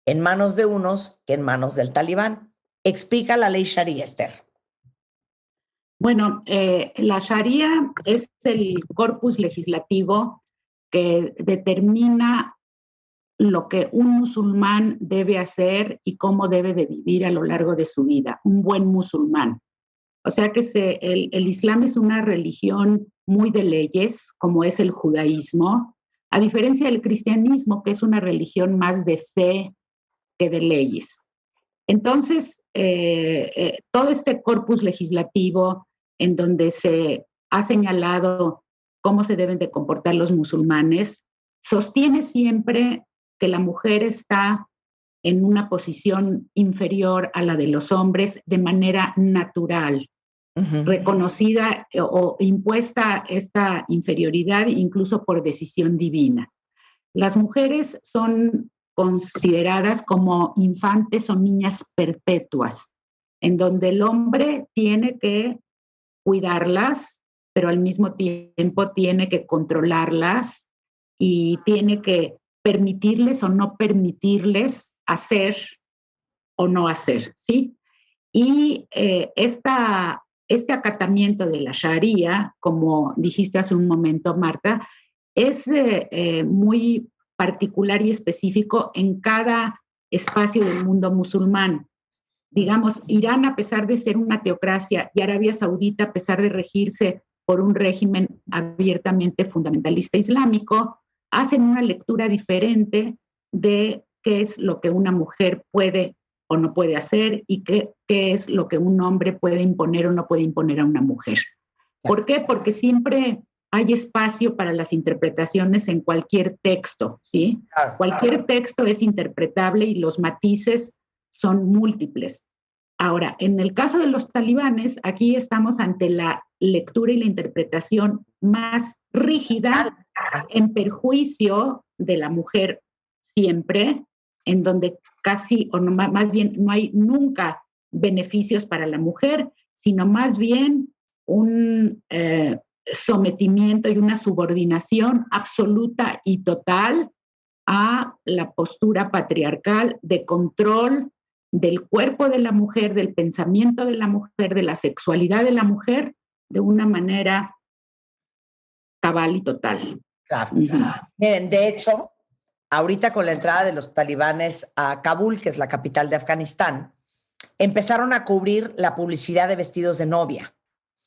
en manos de unos que en manos del talibán. Explica la ley Sharia, Esther. Bueno, la Sharia es el corpus legislativo que determina lo que un musulmán debe hacer y cómo debe de vivir a lo largo de su vida, un buen musulmán. O sea que el Islam es una religión muy de leyes, como es el judaísmo, a diferencia del cristianismo, que es una religión más de fe que de leyes. Entonces, todo este corpus legislativo en donde se ha señalado cómo se deben de comportar los musulmanes, sostiene siempre que la mujer está en una posición inferior a la de los hombres de manera natural, reconocida o impuesta esta inferioridad incluso por decisión divina. Las mujeres son consideradas como infantes o niñas perpetuas, en donde el hombre tiene que cuidarlas, pero al mismo tiempo tiene que controlarlas y tiene que permitirles o no permitirles hacer o no hacer, ¿sí? Y este acatamiento de la Sharia, como dijiste hace un momento, Marta, es muy particular y específico en cada espacio del mundo musulmán. Digamos, Irán, a pesar de ser una teocracia, y Arabia Saudita, a pesar de regirse por un régimen abiertamente fundamentalista islámico, hacen una lectura diferente de qué es lo que una mujer puede o no puede hacer y qué es lo que un hombre puede imponer o no puede imponer a una mujer. ¿Por qué? Porque siempre hay espacio para las interpretaciones en cualquier texto, ¿sí? Cualquier texto es interpretable y los matices son múltiples. Ahora, en el caso de los talibanes, aquí estamos ante la lectura y la interpretación más rígida en perjuicio de la mujer siempre, en donde casi, o no, más bien, no hay nunca beneficios para la mujer, sino más bien un sometimiento y una subordinación absoluta y total a la postura patriarcal de control del cuerpo de la mujer, del pensamiento de la mujer, de la sexualidad de la mujer, de una manera cabal y total. Claro. Miren, de hecho, ahorita con la entrada de los talibanes a Kabul, que es la capital de Afganistán, empezaron a cubrir la publicidad de vestidos de novia.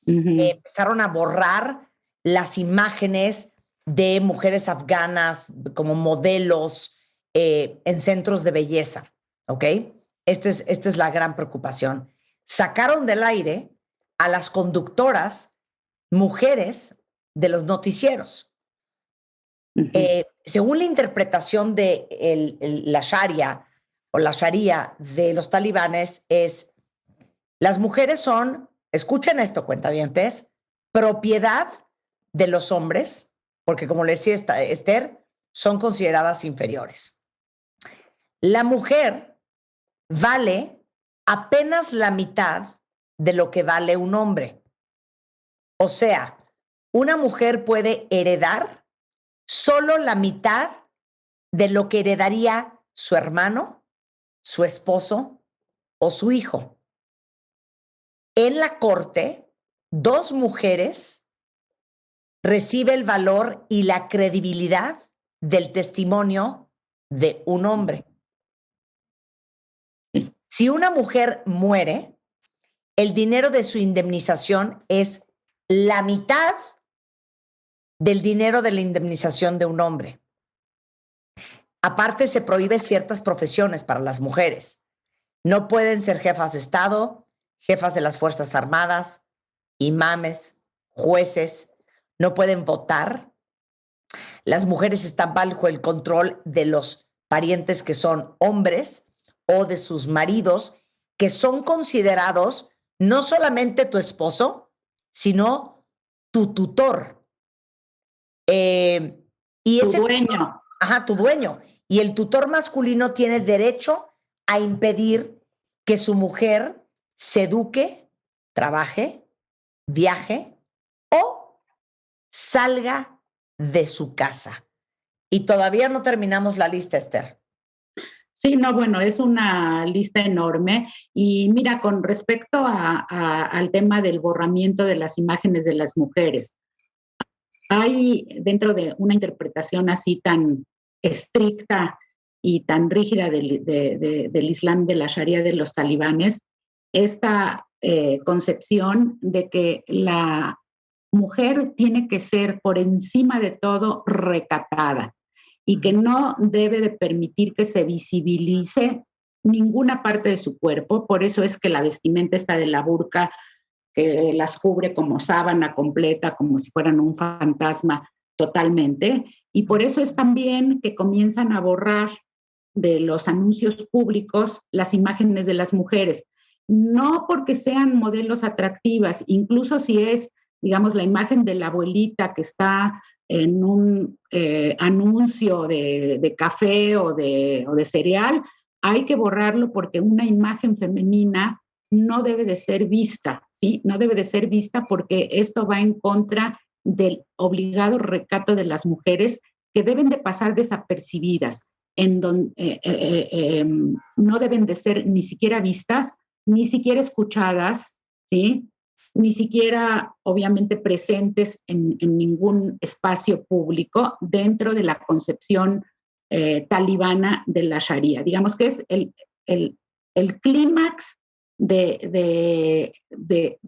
Empezaron a borrar las imágenes de mujeres afganas como modelos en centros de belleza, ¿ok? Esta es la gran preocupación. Sacaron del aire a las conductoras mujeres de los noticieros. Según la interpretación de la Sharia o la Sharia de los talibanes es, las mujeres son, escuchen esto, cuentavientes, propiedad de los hombres, porque como le decía Esther, son consideradas inferiores. La mujer vale apenas la mitad de lo que vale un hombre. O sea, una mujer puede heredar solo la mitad de lo que heredaría su hermano, su esposo o su hijo. En la corte, 2 mujeres reciben el valor y la credibilidad del testimonio de un hombre. Si una mujer muere, el dinero de su indemnización es la mitad del dinero de la indemnización de un hombre. Aparte, se prohíben ciertas profesiones para las mujeres. No pueden ser jefas de Estado, jefas de las Fuerzas Armadas, imames, jueces, no pueden votar. Las mujeres están bajo el control de los parientes que son hombres o de sus maridos, que son considerados no solamente tu esposo, sino tu tutor. Y tu dueño. Tu dueño. Y el tutor masculino tiene derecho a impedir que su mujer se eduque, trabaje, viaje o salga de su casa. Y todavía no terminamos la lista, Esther. Sí, no, bueno, es una lista enorme. Y mira, con respecto al tema del borramiento de las imágenes de las mujeres, hay dentro de una interpretación así tan estricta y tan rígida del Islam, de la Sharia de los talibanes, esta concepción de que la mujer tiene que ser por encima de todo recatada y que no debe de permitir que se visibilice ninguna parte de su cuerpo. Por eso es que la vestimenta está de la burka, que las cubre como sábana completa, como si fueran un fantasma totalmente. Y por eso es también que comienzan a borrar de los anuncios públicos las imágenes de las mujeres. No porque sean modelos atractivas, incluso si es, digamos, la imagen de la abuelita que está en un anuncio de café o de cereal, hay que borrarlo porque una imagen femenina no debe de ser vista, ¿sí? No debe de ser vista porque esto va en contra del obligado recato de las mujeres que deben de pasar desapercibidas, en donde no deben de ser ni siquiera vistas, ni siquiera escuchadas, ¿sí? Ni siquiera, obviamente, presentes en ningún espacio público dentro de la concepción talibana de la Sharia. Digamos que es el clímax de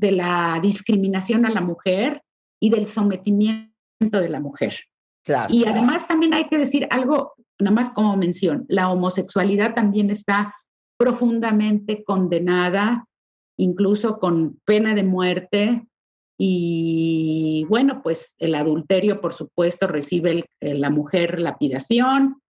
la discriminación a la mujer y del sometimiento de la mujer. Claro. Y además también hay que decir algo, nada más como mención, la homosexualidad también está profundamente condenada, incluso con pena de muerte. Y bueno, pues el adulterio, por supuesto, recibe la mujer lapidación.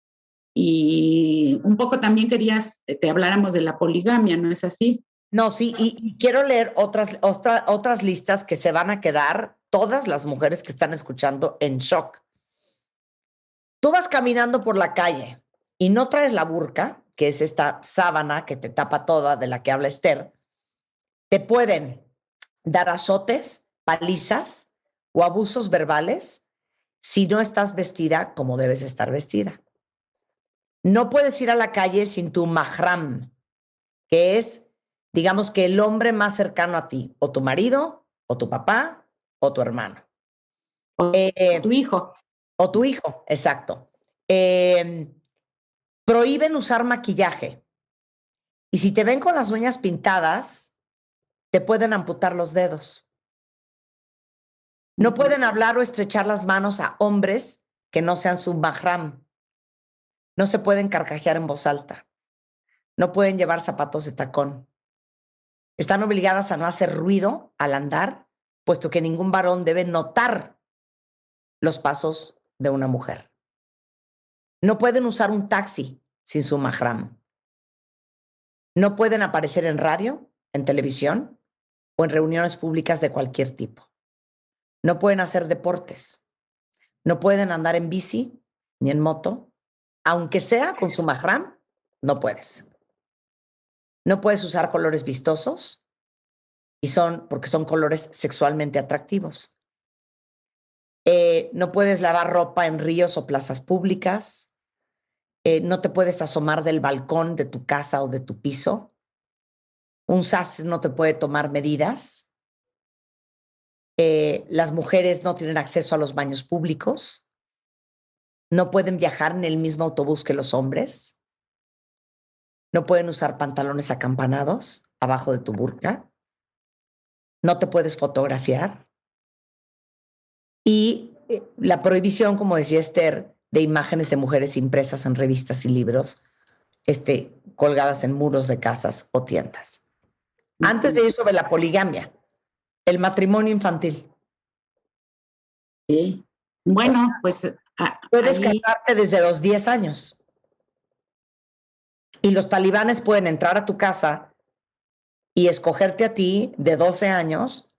Y un poco también querías que habláramos de la poligamia, ¿no es así? No, sí, y quiero leer otras listas que se van a quedar todas las mujeres que están escuchando en shock. Tú vas caminando por la calle y no traes la burka, que es esta sábana que te tapa toda de la que habla Esther, te pueden dar azotes, palizas o abusos verbales si no estás vestida como debes estar vestida. No puedes ir a la calle sin tu mahram, que es, digamos, que el hombre más cercano a ti, o tu marido, o tu papá, o tu hermano. O tu hijo. O tu hijo, exacto. Prohíben usar maquillaje. Y si te ven con las uñas pintadas, te pueden amputar los dedos. No pueden hablar o estrechar las manos a hombres que no sean su mahram. No se pueden carcajear en voz alta. No pueden llevar zapatos de tacón. Están obligadas a no hacer ruido al andar, puesto que ningún varón debe notar los pasos de una mujer. No pueden usar un taxi sin su mahram. No pueden aparecer en radio, en televisión o en reuniones públicas de cualquier tipo. No pueden hacer deportes. No pueden andar en bici ni en moto. Aunque sea con su mahram, no puedes. No puedes usar colores vistosos porque son colores sexualmente atractivos. No puedes lavar ropa en ríos o plazas públicas. No te puedes asomar del balcón de tu casa o de tu piso. Un sastre no te puede tomar medidas. Las mujeres no tienen acceso a los baños públicos. No pueden viajar en el mismo autobús que los hombres. No pueden usar pantalones acampanados abajo de tu burka. No te puedes fotografiar. Y la prohibición, como decía Esther, de imágenes de mujeres impresas en revistas y libros, colgadas en muros de casas o tiendas. Antes de ir sobre la poligamia, el matrimonio infantil. Sí. Bueno, pues puedes casarte desde los 10 años. Y los talibanes pueden entrar a tu casa y escogerte a ti de 12 años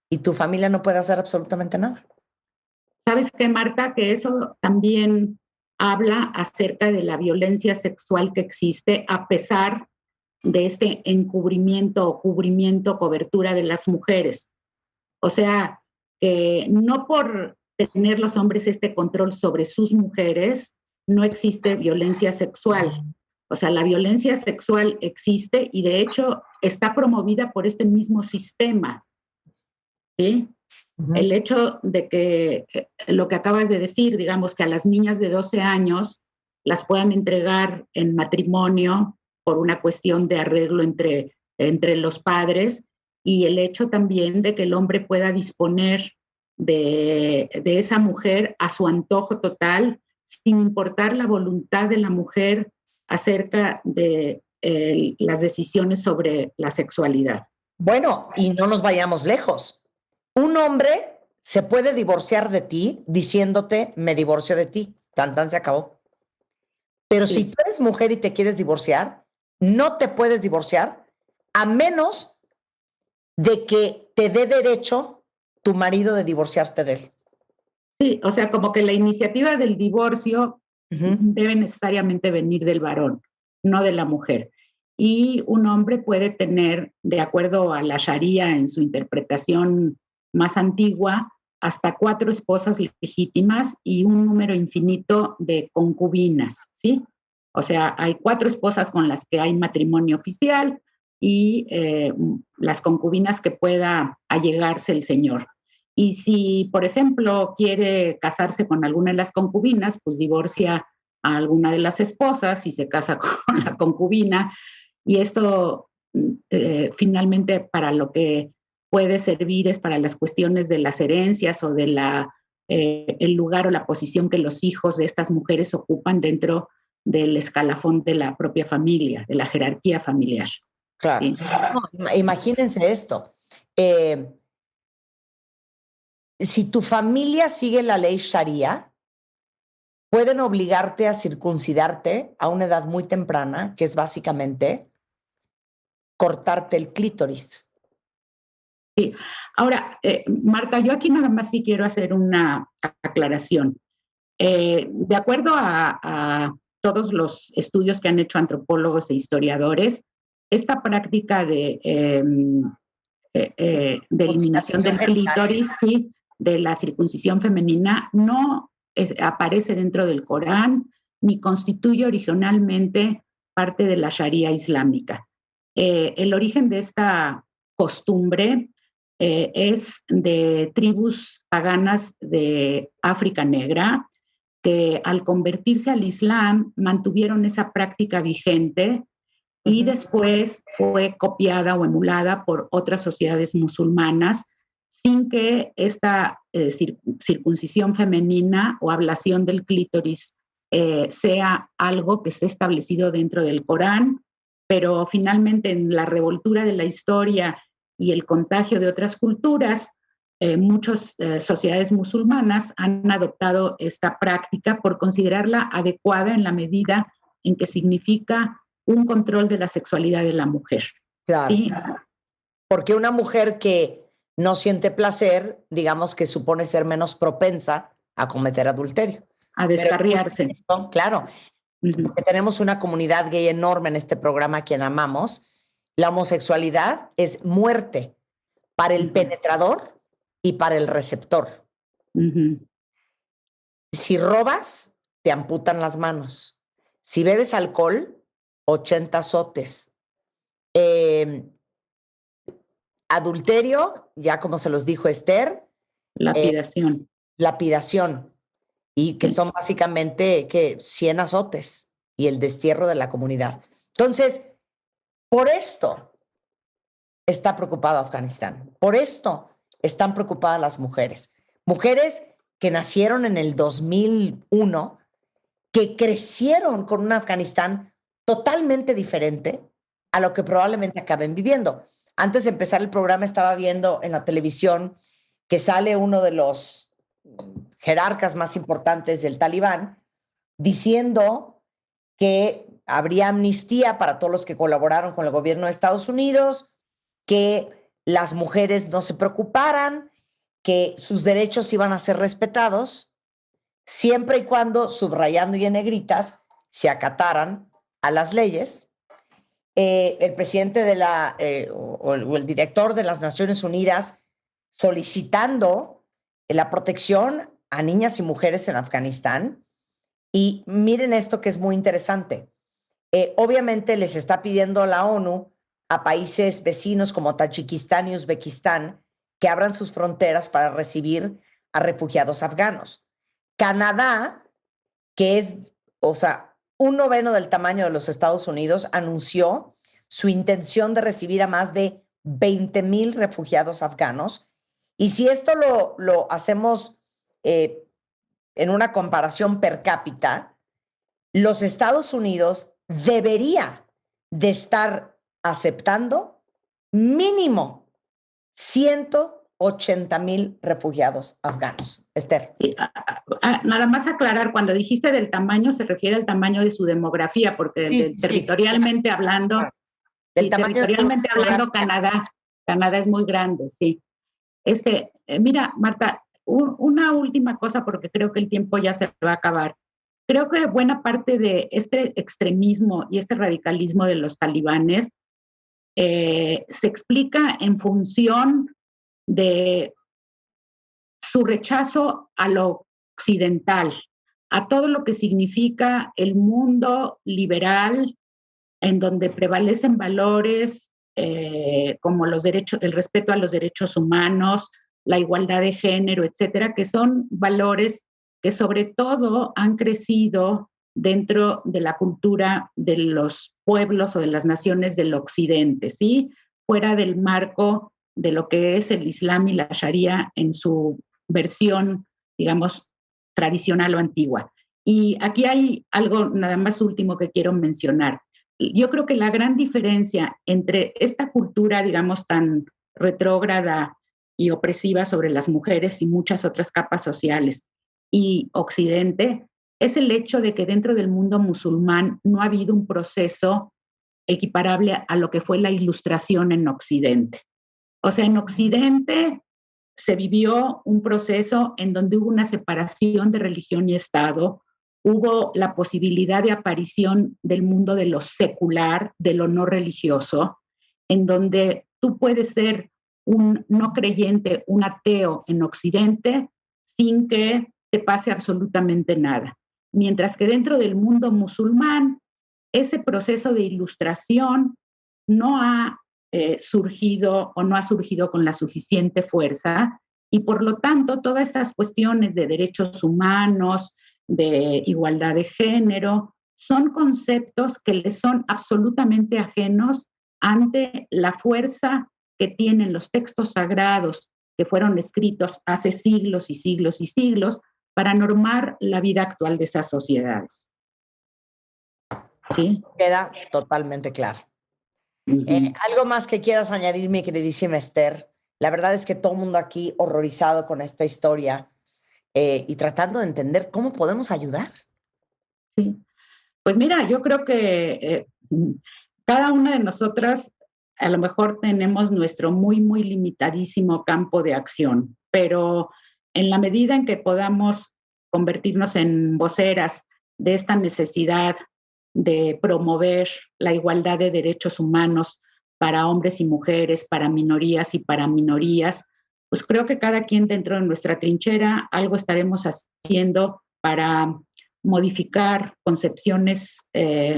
y tu familia no puede hacer absolutamente nada. ¿Sabes qué, Marta? Que eso también habla acerca de la violencia sexual que existe a pesar de este encubrimiento o cubrimiento, cobertura de las mujeres. O sea, que no por tener los hombres este control sobre sus mujeres, no existe violencia sexual. O sea, la violencia sexual existe y de hecho está promovida por este mismo sistema, ¿sí? Uh-huh. El hecho de que lo que acabas de decir, digamos que a las niñas de 12 años las puedan entregar en matrimonio por una cuestión de arreglo entre los padres, y el hecho también de que el hombre pueda disponer de esa mujer a su antojo total, sin importar la voluntad de la mujer acerca de las decisiones sobre la sexualidad. Bueno, y no nos vayamos lejos. Un hombre se puede divorciar de ti diciéndote, me divorcio de ti. Tan, tan se acabó. Pero Sí. si tú eres mujer y te quieres divorciar, no te puedes divorciar a menos de que te dé derecho tu marido de divorciarte de él. Sí, o sea, como que la iniciativa del divorcio debe necesariamente venir del varón, no de la mujer. Y un hombre puede tener, de acuerdo a la Sharia en su interpretación más antigua, hasta 4 esposas legítimas y un número infinito de concubinas, ¿sí? O sea, hay 4 esposas con las que hay matrimonio oficial y las concubinas que pueda allegarse el señor. Y si, por ejemplo, quiere casarse con alguna de las concubinas, pues divorcia a alguna de las esposas y se casa con la concubina. Y esto finalmente para lo que puede servir es para las cuestiones de las herencias o de el lugar o la posición que los hijos de estas mujeres ocupan dentro del escalafón de la propia familia, de la jerarquía familiar. Claro. ¿Sí? No, imagínense esto. Si tu familia sigue la ley Sharia, pueden obligarte a circuncidarte a una edad muy temprana, que es básicamente cortarte el clítoris. Sí. Ahora, Marta, yo aquí nada más sí quiero hacer una aclaración. De acuerdo a todos los estudios que han hecho antropólogos e historiadores, esta práctica de eliminación del clítoris, sí, de la circuncisión femenina, no aparece dentro del Corán ni constituye originalmente parte de la Sharia islámica. El origen de esta costumbre es de tribus paganas de África Negra, que al convertirse al Islam mantuvieron esa práctica vigente y después fue copiada o emulada por otras sociedades musulmanas sin que esta circuncisión femenina o ablación del clítoris sea algo que esté establecido dentro del Corán, pero finalmente en la revoltura de la historia y el contagio de otras culturas, muchas sociedades musulmanas han adoptado esta práctica por considerarla adecuada en la medida en que significa un control de la sexualidad de la mujer. Claro. ¿Sí? Porque una mujer que no siente placer, digamos que supone ser menos propensa a cometer adulterio. A descarriarse. Pero, claro, porque tenemos una comunidad gay enorme en este programa a quien amamos. La homosexualidad es muerte para el penetrador y para el receptor. Si robas, te amputan las manos. Si bebes alcohol, 80 azotes. Adulterio, ya como se los dijo Esther. Lapidación. Lapidación. Y que son básicamente 100 azotes y el destierro de la comunidad. Entonces, por esto está preocupado Afganistán. Por esto están preocupadas las mujeres. Mujeres que nacieron en el 2001, que crecieron con un Afganistán totalmente diferente a lo que probablemente acaben viviendo. Antes de empezar el programa estaba viendo en la televisión que sale uno de los jerarcas más importantes del Talibán diciendo que habría amnistía para todos los que colaboraron con el gobierno de Estados Unidos, que las mujeres no se preocuparan, que sus derechos iban a ser respetados, siempre y cuando, subrayando y en negritas, se acataran a las leyes. El presidente de o el director de las Naciones Unidas solicitando la protección a niñas y mujeres en Afganistán. Y miren esto que es muy interesante. Obviamente les está pidiendo la ONU a países vecinos como Tayikistán y Uzbekistán que abran sus fronteras para recibir a refugiados afganos. Canadá, que es, o sea, un noveno del tamaño de los Estados Unidos, anunció su intención de recibir a más de 20,000 refugiados afganos. Y si esto lo hacemos en una comparación per cápita, los Estados Unidos debería de estar aceptando mínimo 180,000 refugiados afganos. Esther. Sí, nada más aclarar, cuando dijiste del tamaño, se refiere al tamaño de su demografía, porque Sí. territorialmente hablando, territorialmente hablando, Canadá es muy grande, sí. Mira, Marta, una última cosa, porque creo que el tiempo ya se va a acabar. Creo que buena parte de este extremismo y este radicalismo de los talibanes se explica en función de su rechazo a lo occidental, a todo lo que significa el mundo liberal, en donde prevalecen valores como el respeto a los derechos humanos, la igualdad de género, etcétera, que son valores que sobre todo han crecido dentro de la cultura de los pueblos o de las naciones del occidente, ¿sí? Fuera del marco de lo que es el Islam y la Sharia en su versión, digamos, tradicional o antigua. Y aquí hay algo nada más último que quiero mencionar. Yo creo que la gran diferencia entre esta cultura, digamos, tan retrógrada y opresiva sobre las mujeres y muchas otras capas sociales y Occidente es el hecho de que dentro del mundo musulmán no ha habido un proceso equiparable a lo que fue la ilustración en Occidente. O sea, en Occidente se vivió un proceso en donde hubo una separación de religión y Estado, hubo la posibilidad de aparición del mundo de lo secular, de lo no religioso, en donde tú puedes ser un no creyente, un ateo en Occidente, sin que te pase absolutamente nada. Mientras que dentro del mundo musulmán, ese proceso de ilustración no ha surgido o no ha surgido con la suficiente fuerza y por lo tanto todas estas cuestiones de derechos humanos, de igualdad de género, son conceptos que les son absolutamente ajenos ante la fuerza que tienen los textos sagrados que fueron escritos hace siglos y siglos y siglos para normar la vida actual de esas sociedades. ¿Sí? Queda totalmente claro. ¿Algo más que quieras añadir, mi queridísima Esther? La verdad es que todo el mundo aquí horrorizado con esta historia y tratando de entender cómo podemos ayudar. Sí. Pues mira, yo creo que cada una de nosotras a lo mejor tenemos nuestro muy, muy limitadísimo campo de acción, pero en la medida en que podamos convertirnos en voceras de esta necesidad de promover la igualdad de derechos humanos para hombres y mujeres, para minorías y para minorías, pues creo que cada quien dentro de nuestra trinchera algo estaremos haciendo para modificar concepciones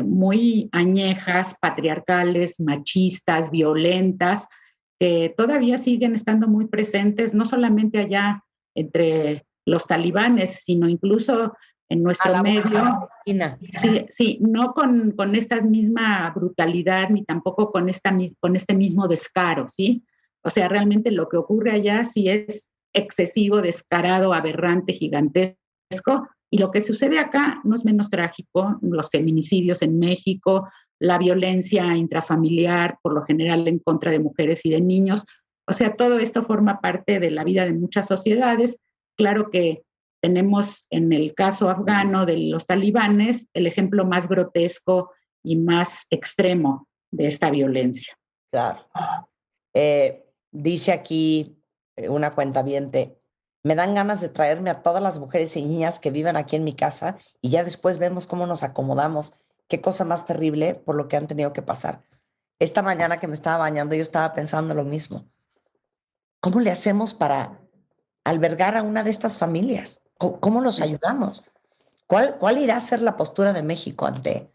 muy añejas, patriarcales, machistas, violentas, que todavía siguen estando muy presentes, no solamente allá entre los talibanes, sino incluso en nuestro medio. Sí, no con esta misma brutalidad, ni tampoco con este mismo descaro, ¿sí? O sea, realmente lo que ocurre allá sí es excesivo, descarado, aberrante, gigantesco, y lo que sucede acá no es menos trágico, los feminicidios en México, la violencia intrafamiliar, por lo general en contra de mujeres y de niños. O sea, todo esto forma parte de la vida de muchas sociedades. Claro que tenemos en el caso afgano de los talibanes el ejemplo más grotesco y más extremo de esta violencia. Claro. Dice aquí una cuentaviente, me dan ganas de traerme a todas las mujeres y niñas que viven aquí en mi casa y ya después vemos cómo nos acomodamos. Qué cosa más terrible por lo que han tenido que pasar. Esta mañana que me estaba bañando yo estaba pensando lo mismo. ¿Cómo le hacemos para albergar a una de estas familias? ¿Cómo los ayudamos? ¿Cuál irá a ser la postura de México ante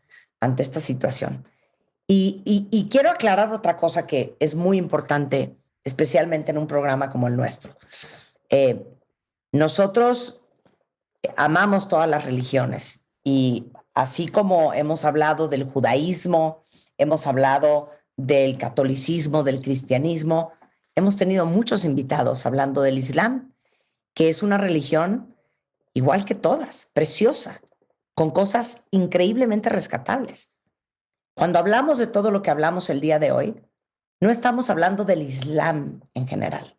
esta situación? Y quiero aclarar otra cosa que es muy importante, especialmente en un programa como el nuestro. Nosotros amamos todas las religiones y así como hemos hablado del judaísmo, hemos hablado del catolicismo, del cristianismo, hemos tenido muchos invitados hablando del Islam, que es una religión igual que todas, preciosa, con cosas increíblemente rescatables. Cuando hablamos de todo lo que hablamos el día de hoy, no estamos hablando del Islam en general.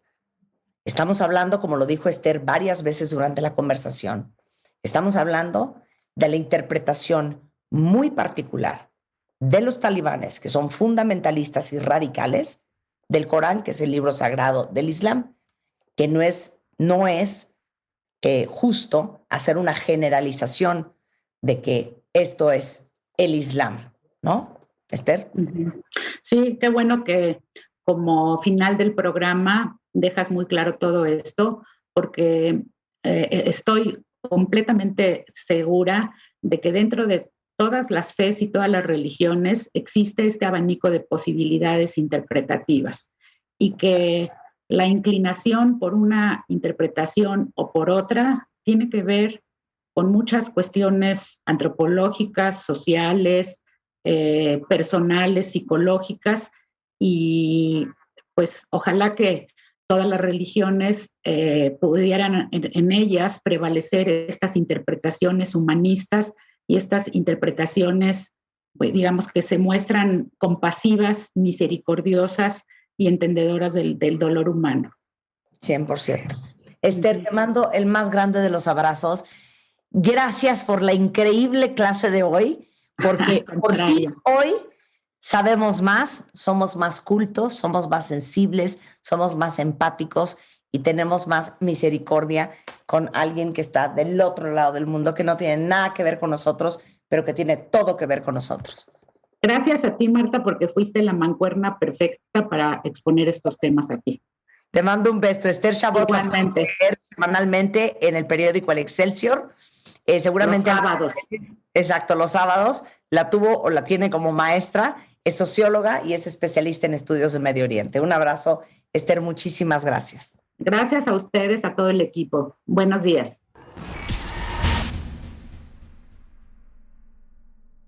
Estamos hablando, como lo dijo Esther varias veces durante la conversación, estamos hablando de la interpretación muy particular de los talibanes, que son fundamentalistas y radicales, del Corán, que es el libro sagrado del Islam, que no es justo hacer una generalización de que esto es el Islam, ¿no, Esther? Sí, qué bueno que como final del programa dejas muy claro todo esto, porque estoy completamente segura de que dentro de todas las fes y todas las religiones existe este abanico de posibilidades interpretativas y que la inclinación por una interpretación o por otra tiene que ver con muchas cuestiones antropológicas, sociales, personales, psicológicas, y pues ojalá que todas las religiones pudieran en ellas prevalecer estas interpretaciones humanistas y estas interpretaciones, pues, digamos, que se muestran compasivas, misericordiosas y entendedoras del dolor humano. 100%. Esther, te mando el más grande de los abrazos. Gracias por la increíble clase de hoy, porque por ti hoy sabemos más, somos más cultos, somos más sensibles, somos más empáticos y tenemos más misericordia con alguien que está del otro lado del mundo, que no tiene nada que ver con nosotros, pero que tiene todo que ver con nosotros. Gracias a ti, Marta, porque fuiste la mancuerna perfecta para exponer estos temas aquí. Te mando un beso. Esther Chabot, igualmente, semanalmente en el periódico El Excelsior. Seguramente los sábados. Exacto, los sábados. La tuvo o la tiene como maestra. Es socióloga y es especialista en estudios de Medio Oriente. Un abrazo, Esther. Muchísimas gracias. Gracias a ustedes, a todo el equipo. Buenos días.